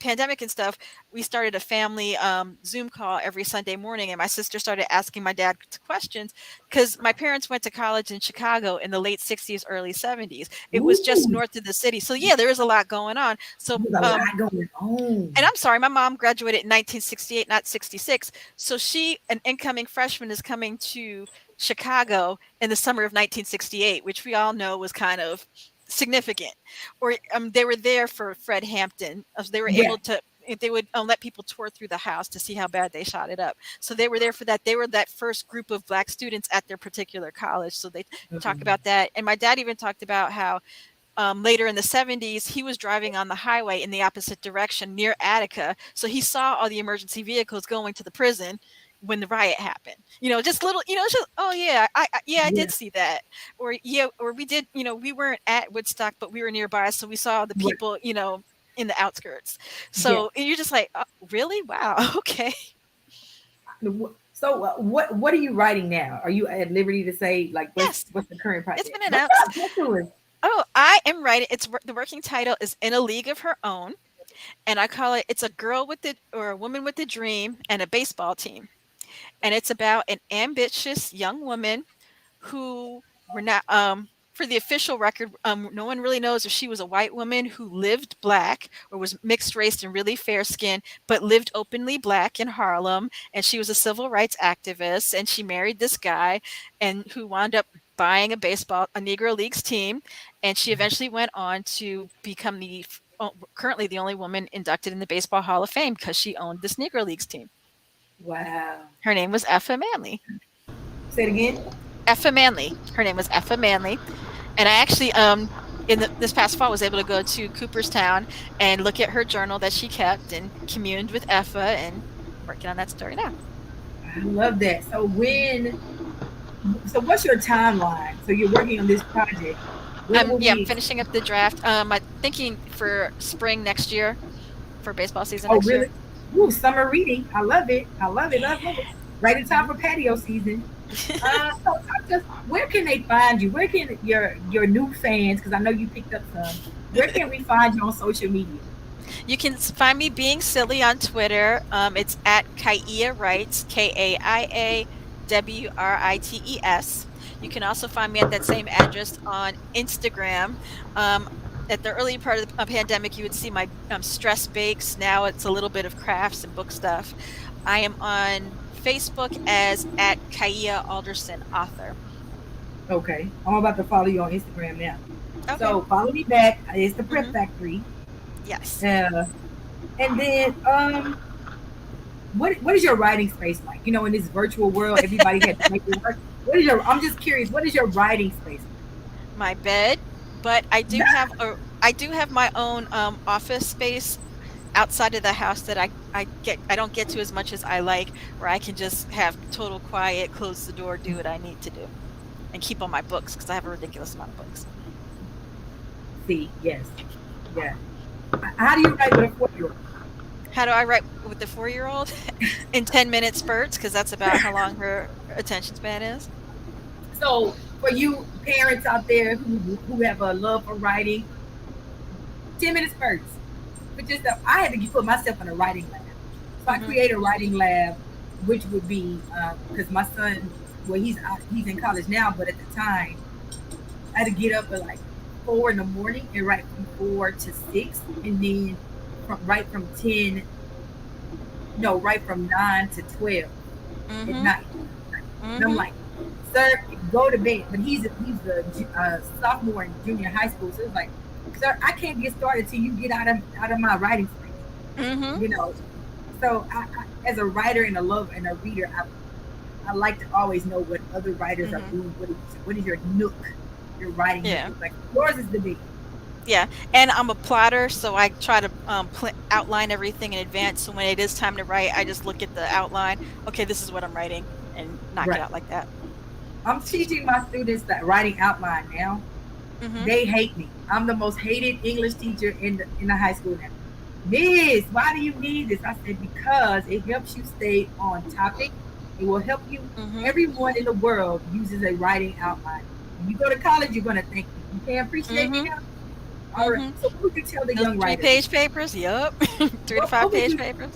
pandemic and stuff, we started a family Zoom call every Sunday morning, and my sister started asking my dad questions because my parents went to college in Chicago in the late '60s, early '70s. It was just Ooh, north of the city, so yeah, there is a lot going on. So, there's a lot going and on. I'm sorry, my mom graduated in 1968, not '66. So she, an incoming freshman, is coming to Chicago in the summer of 1968, which we all know was kind of significant. Or they were there for Fred Hampton. They were Yeah. able to. If they would let people tour through the house to see how bad they shot it up. So they were there for that. They were that first group of black students at their particular college. So they talk Mhm. about that. And my dad even talked about how later in the '70s, he was driving on the highway in the opposite direction near Attica. So he saw all the emergency vehicles going to the prison when the riot happened. Just little, it's just, oh yeah, yeah, I Yeah. did see that. Or yeah, or we did, we weren't at Woodstock, but we were nearby. So we saw the Right. people, in the outskirts. Yeah. So you're just like, oh, really? Wow. Okay. So what are you writing now? Are you at liberty to say like Yes, what's the current it's project? been What's announced. up? Talk to us. Oh, I am writing. The working title is In a League of Her Own, and I call it "It's a Girl with the or a Woman with a Dream and a Baseball Team." And it's about an ambitious young woman who were not for the official record, no one really knows if she was a white woman who lived black or was mixed race and really fair skinned, but lived openly black in Harlem. And she was a civil rights activist, and she married this guy, and who wound up buying a Negro Leagues team, and she eventually went on to become currently the only woman inducted in the Baseball Hall of Fame because she owned this Negro Leagues team. Wow. Her name was Effa Manley. Say it again. Effa Manley. Her name was Effa Manley. And I actually, this past fall, was able to go to Cooperstown and look at her journal that she kept and communed with Effa, and working on that story now. I love that. Mhm. So what's your timeline? So you're working on this project. When will Yeah, I'm we? finishing up the draft. I'm thinking for spring next year, for baseball season Oh, next year. really? Ooh, Hmm. summer reading. I love it. I love it. Yeah. Love it. Right in time Hmm. for patio season. So just where can they find you? Where can your new fans? Because I know you picked up some. Where can we find you on social media? You can find me being silly on Twitter. It's at Kaia Writes, KaiaWrites. You can also find me at that same address on Instagram. Um, at the early part of the pandemic, you would see my stress bakes. Now it's a little bit of crafts and book stuff. I am on Facebook as at Kaia Alderson author. Okay, I'm about to follow you on Instagram now. Okay. So follow me back. It's the Prep Hmm. Factory. Yes. Uh, and then what is your writing space like? You know, in this virtual world, everybody had to make it work. What is your? I'm just curious. What is your writing space My bed, but like? I do have my own office space outside of the house that I don't get to as much as I like, where I can just have total quiet, close the door, do what I need to do, and keep all my books because I have a ridiculous amount of books. See, yes, yeah. How do you write with a 4-year-old? How do I write with the 4-year-old? In 10-minute spurts, because that's about how long her attention span is. So for you parents out there who have a love for writing, 10 minutes first. But just I had to put myself in a writing lab. So I Hmm. create a writing lab, which would be because my son, well, he's in college now, but at the time, I had to get up at like 4 in the morning and write from 4 to 6, and then write from 10, no, write from 9 to 12 at Hmm. night. And I'm Hmm. like, sir, go to bed. But he's a sophomore in junior high school, so it's like, sir, I can't get started till you get out of my writing space. Hmm. You know, so as a writer and a reader, I like to always know what other writers are Hmm. doing. What is your nook, your writing nook? Yeah. It's like yours is the big. Yeah, and I'm a plotter, so I try to outline everything in advance. So when it is time to write, I just look at the outline. Okay, this is what I'm writing, and knock it Right. out like that. I'm teaching my students that writing outline now. Hmm. They hate me. I'm the most hated English teacher in the high school now. Miss, why do you need this? I said, because it helps you stay on topic. It will help you. Hmm. Everyone in the world uses a writing outline. When you go to college, you're going to thank me. You can't appreciate me Hmm. now? All right. Mm-hmm. So what would you tell the Those young three writers? page papers. Yup. Three to What, five what would page you papers.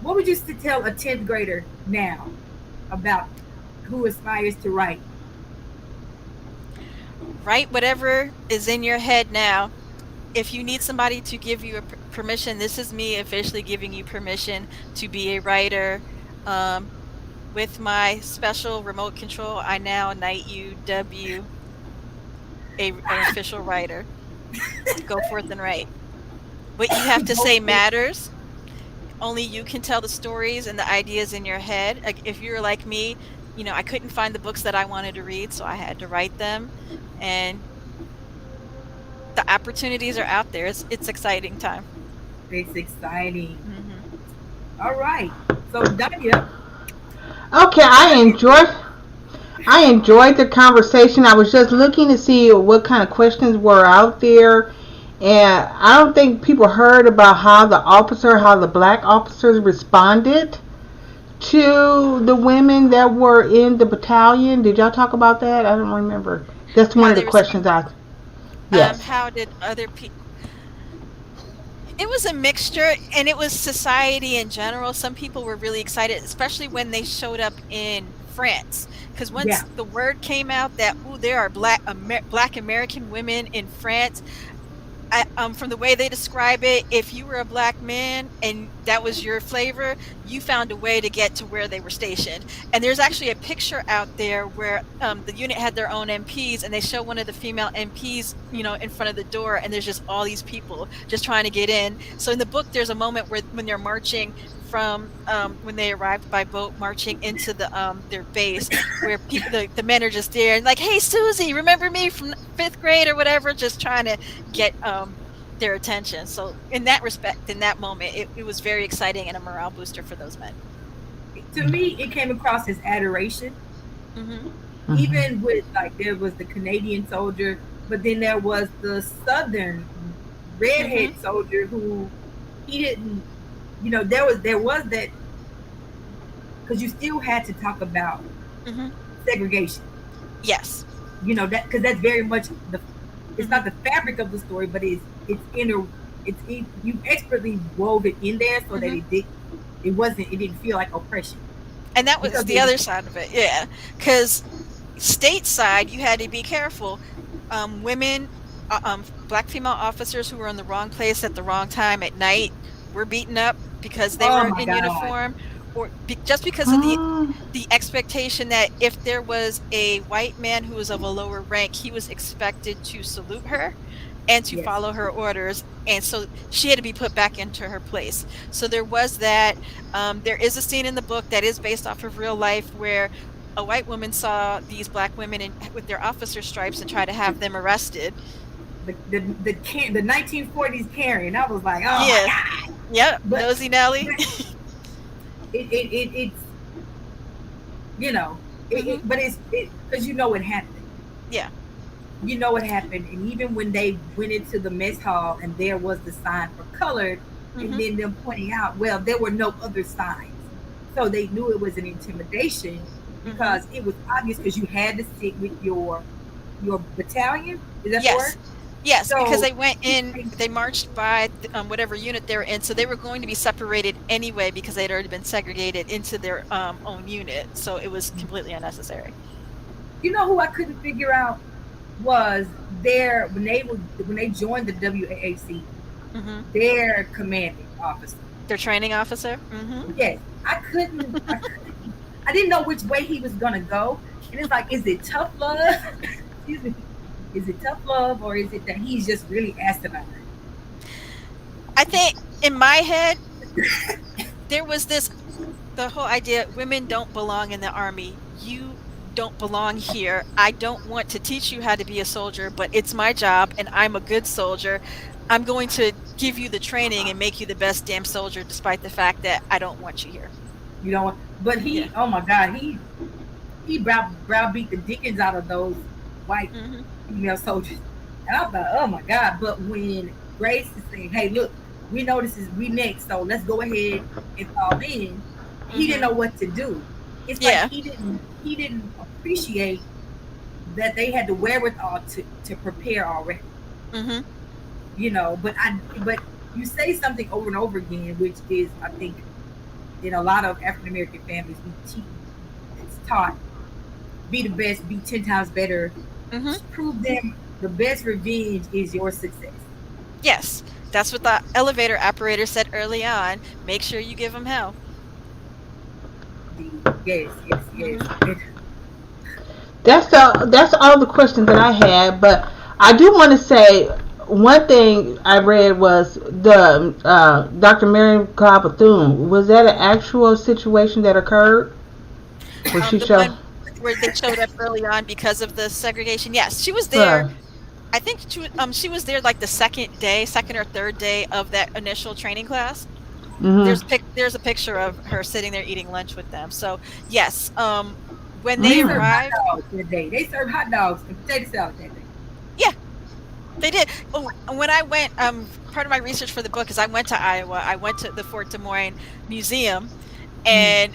what would you tell a 10th grader now about who aspires to write? Write whatever is in your head now. If you need somebody to give you a permission, this is me officially giving you permission to be a writer. Um, with my special remote control, I now knight you an official writer. Go forth and write. What you have to Go say for it. matters. Only you can tell the stories and the ideas in your head. Like if you're like me, I couldn't find the books that I wanted to read, so I had to write them. And the opportunities are out there. It's exciting time. It's exciting. Hmm. All right. So Danya, Okay, what is I enjoyed the conversation. I was just looking to see what kind of questions were out there, and I don't think people heard about how the black officers responded to the women that were in the battalion. Did y'all talk about that? I don't remember. That's one How of the they respond. questions I. Yes. How did other people? It was a mixture, and it was society in general. Some people were really excited, especially when they showed up in France, because yeah. once the word came out that there are Black American women in France, from the way they describe it, if you were a black man and that was your flavor, you found a way to get to where they were stationed. And there's actually a picture out there where the unit had their own MPs, and they show one of the female MPs, in front of the door, and there's just all these people just trying to get in. So in the book, there's a moment where when they're marching from when they arrived by boat, marching into their base, where people the men are just there and like, hey Susie, remember me from fifth grade or whatever, just trying to get their attention. So in that respect, in that moment, it was very exciting and a morale booster for those men. To me, it came across as adoration. Hmm. Mhm. Even with like there was the Canadian soldier, but then there was the Southern Hmm. redhead soldier who he didn't. There was that because you still had to talk about Hmm. segregation. Yes. That because that's very much the it's Hmm. not the fabric of the story, but it's inner you expertly wove it in there so that Hmm. it didn't feel like oppression And that was because the other side of it, yeah, because stateside, you had to be careful. Women, black female officers who were in the wrong place at the wrong time at night were beaten up because they oh were my in god, uniform, or just because of the Oh, the expectation that if there was a white man who was of a lower rank, he was expected to salute her and to yes, follow her orders. And so she had to be put back into her place. So there was that. There is a scene in the book that is based off of real life where a white woman saw these black women with their officer stripes and tried to have them arrested. the 1940s Karen. I was like, oh my Yeah. god, Yep. but Nosy Nelly. but it's you know Hmm. but it's because it happened. Yeah. It happened, and even when they went into the mess hall and there was the sign for colored, and Hmm. then them pointing out, well, there were no other signs, so they knew it was an intimidation Hmm. because it was obvious because you had to sit with your battalion. Is that the word? Yes. Yes, because So they went in, they marched by whatever unit they were in, so they were going to be separated anyway because they'd already been segregated into their own unit, so it was completely unnecessary. who I couldn't figure out was when they joined the WAAC, Hmm. their commanding officer. Their training officer. Hmm. Yes, I didn't know which way he was gonna go, and it's like, is it tough love? Excuse me. Is it tough love, or is it that he's just really asinine? I think in my head there was the whole idea women don't belong in the army. You don't belong here. I don't want to teach you how to be a soldier, but it's my job and I'm a good soldier. I'm going to give you the training and make you the best damn soldier despite the fact that I don't want you here. You know, but Yeah. oh my God, he browbeat the dickens out of those white Hmm. female soldiers, and I thought, oh my God. But when Grace is saying, "Hey, look, we know this is we next, so let's go ahead and fall in," he didn't Hmm. know what to do. It's like Yeah. he didn't appreciate that they had the wherewithal to prepare already. Hmm. But you say something over and over again, which is, I think, in a lot of African American families, it's taught, be the best, be 10 times better, Hmm. prove them the best revenge is your success. Yes, that's what the elevator operator said early on. Make sure you give them hell. Yes, yes, yes. Hmm. That's all the questions that I had. But I do want to say one thing I read was the Dr. Mary Clyde Bethune. Was that an actual situation that occurred? Where she The showed? one where they showed up early on because of the segregation. Yes, she was there. Right. I think she was there like the second day, second or third day of that initial training class. Mhm. There's a picture of her sitting there eating lunch with them. So yes, when They they Mm. served hot arrived, dogs that day. They served hot dogs and potato salad that day. yeah, they did. Oh, when I went, part of my research for the book is I went to Iowa. I went to the Fort Des Moines Museum, Mm. and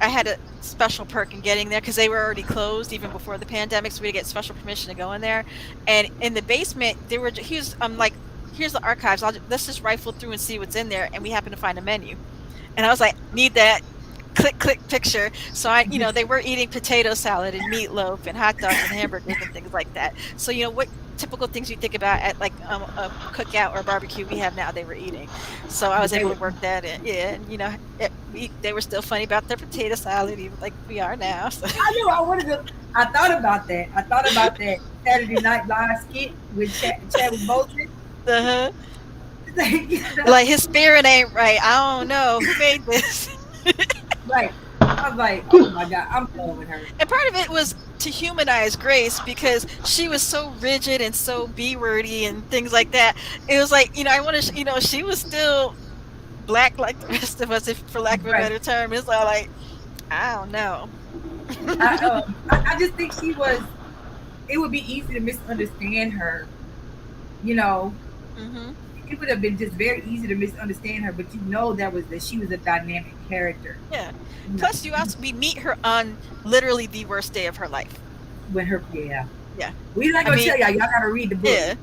I had a special perk in getting there because they were already closed even before the pandemic, so we had to get special permission to go in there. And in the basement, here's the archives. Let's just rifle through and see what's in there. And we happened to find a menu, and I was like, need that. Click, click picture. So they were eating potato salad and meatloaf and hot dogs and hamburgers and things like that. So what typical things you think about at like a cookout or barbecue we have now, they were eating. So I was They able were. to work that in. Yeah, and they were still funny about their potato salad, even like we are now. So. I knew I wanted to. I thought about that. I thought about that Saturday Night Live skit with Chadwick Boseman. Uh-huh. You know, Like his spirit ain't right. I don't know who made this. right. I was like, oh my god, I'm done with her. And part of it was to humanize Grace because she was so rigid and so B-wordy and things like that. It was like, I want to, she was still black like the rest of us, if for lack of a Right. better term. It's all like, I don't know. I just think she was. It would be easy to misunderstand her. You know, Hmm. it would have been just very easy to misunderstand her. But that she was a dynamic character. Yeah. You know, Plus, we meet her on literally the worst day of her life. when her, yeah, Yeah. we're not I gonna mean, tell y'all. Y'all gotta read the book. yeah.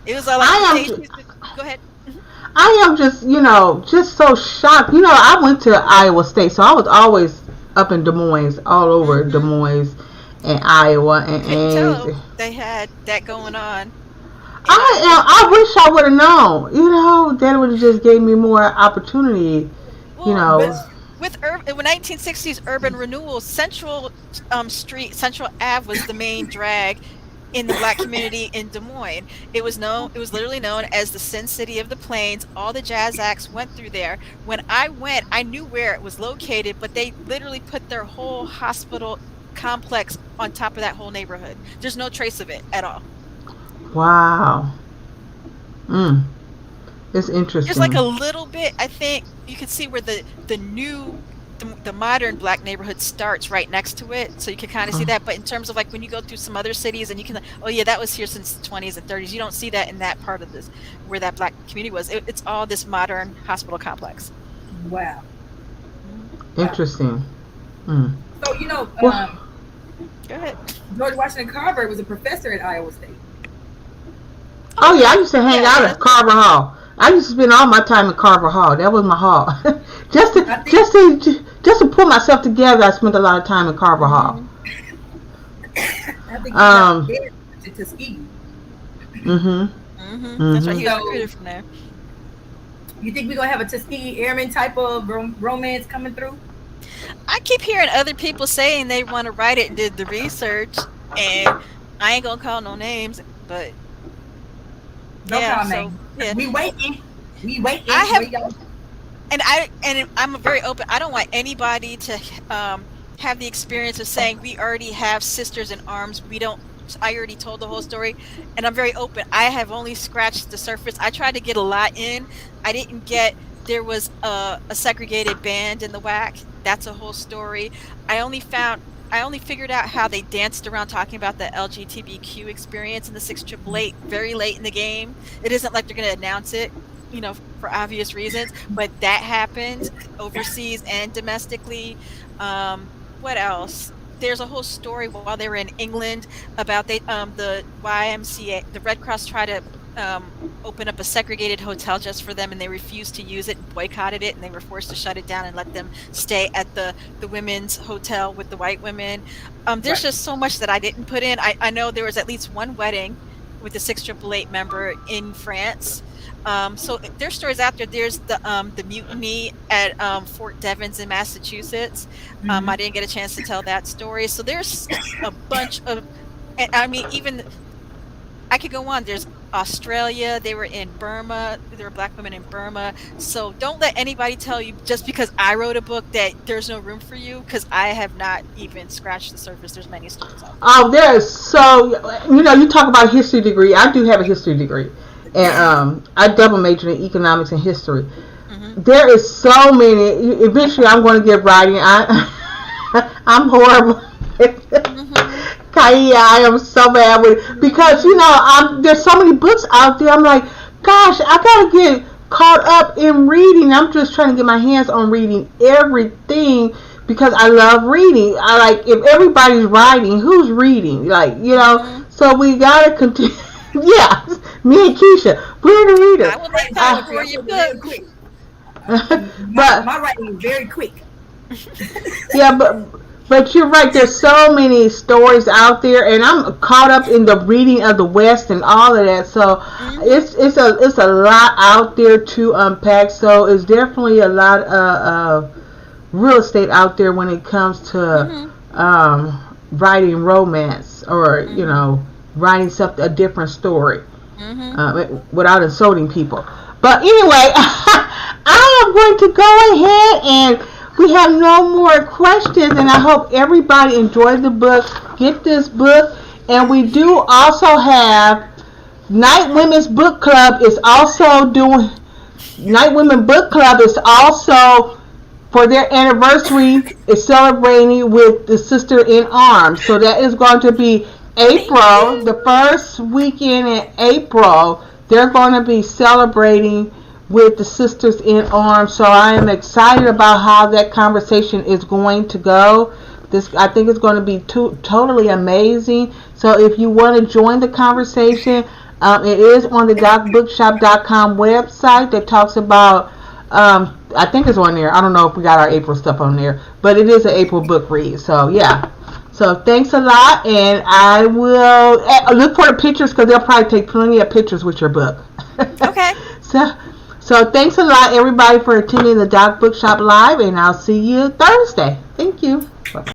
It was all like the I day am. she's. Go ahead. Hmm. I am just so shocked. I went to Iowa State, so I was always up in Des Moines, all over Des Hmm. Moines and Iowa, Couldn't and tell they had that going on in Iowa. I wish I would have known. That would have just gave me more opportunity. You Well, But know, with 1960s urban renewal, Central Ave was the main drag in the black community in Des Moines. It was literally known as the Sin City of the Plains. All the jazz acts went through there. When I went, I knew where it was located, but they literally put their whole hospital complex on top of that whole neighborhood. There's no trace of it at all. wow, mm, it's There's like interesting. a little bit, I think you can see where the modern black neighborhood starts right next to it, so you can kind of see Uh, that. But in terms of like when you go through some other cities and you can, oh yeah, that was here since the 20s and 30s, you don't see that in that part of this where that black community was. It's all this modern hospital complex. wow, Mhm. wow. Interesting. Mm. So Well, Go ahead. George Washington Carver was a professor at Iowa State. oh Oh yeah, I used to hang yeah, out yeah, at Carver Hall. I used to spend all my time in Carver Hall. That was my hall. just to I think. just to just to pull myself together, I spent a lot of time in Carver Hall. hmm I think he left Um. there to Tuskegee. Mhm. That's right. Mhm. He was So recruited from there. you think we're gonna have a Tuskegee Airmen type of romance coming through? I keep hearing other people saying they want to write it and did the research, and I ain't gonna call no names, but No yeah. comment. So yeah, We waiting. We I waiting. have. Wait, y'all. I'm very open. I don't want anybody to have the experience of saying we already have sisters in arms. We don't. I already told the whole story, and I'm very open. I have only scratched the surface. I tried to get a lot in. I didn't get. There was a segregated band in the whack. That's a whole story. I only found. I only figured out how they danced around talking about the LGBTQ experience in the 6 888 very late in the game. It isn't like they're going to announce it, for obvious reasons, but that happened overseas and domestically. What else? There's a whole story while they were in England about the YMCA, the Red Cross tried to open up a segregated hotel just for them, and they refused to use it and boycotted it, and they were forced to shut it down and let them stay at the women's hotel with the white women. There's Right. just so much that I didn't put in. I know there was at least one wedding with a 688 member in France. So there's stories out there. There's the mutiny at Fort Devens in Massachusetts. I Hmm. didn't get a chance to tell that story. So there's a bunch of, and I mean, even I could go on. There's Australia. They were in Burma. There were black women in Burma. So don't let anybody tell you just because I wrote a book that there's no room for you, because I have not even scratched the surface. There's many stories out there. Oh, there is so, you talk about history degree. I do have a history degree, and I double majored in economics and history. Hmm. There is so many. Eventually, I'm going to get writing. I'm horrible. Hmm. Kaia, I am so bad with it because there's so many books out there. I'm like, gosh, I gotta get caught up in reading. I'm just trying to get my hands on reading everything because I love reading. I like if everybody's writing, who's reading? Hmm. So we gotta continue. Yeah, me and Keisha, we're the I readers. will Hey, make so time Uh, for I'm your gonna be real book. quick. My, but my writing is very quick. Yeah, but you're right. There's so many stories out there, and I'm caught up in the reading of the West and all of that. So Hmm. it's a lot out there to unpack. So it's definitely a lot of real estate out there when it comes to Hmm. writing romance or Hmm. writing something a different story Hmm. without insulting people. But anyway, I am going to go ahead and we have no more questions, and I hope everybody enjoyed the book. Get this book, and we do also have Night Women's Book Club is also doing Night Women Book Club is also for their anniversary is celebrating with the Sister in Arms. So that is going to be Thank April, the you. first weekend in April. They're going to be celebrating with the Sisters in Arms. So I am excited about how that conversation is going to go. This I think is going to be totally amazing. So if you want to join the conversation, it is on the docbookshop.com website that talks about I think it's on there. I don't know if we got our April stuff on there, but it is an April book read. So yeah. So thanks a lot, and I will look for the pictures because they'll probably take plenty of pictures with your book. Okay. so, so thanks a lot, everybody, for attending the Doc Bookshop Live, and I'll see you Thursday. Thank you. Bye.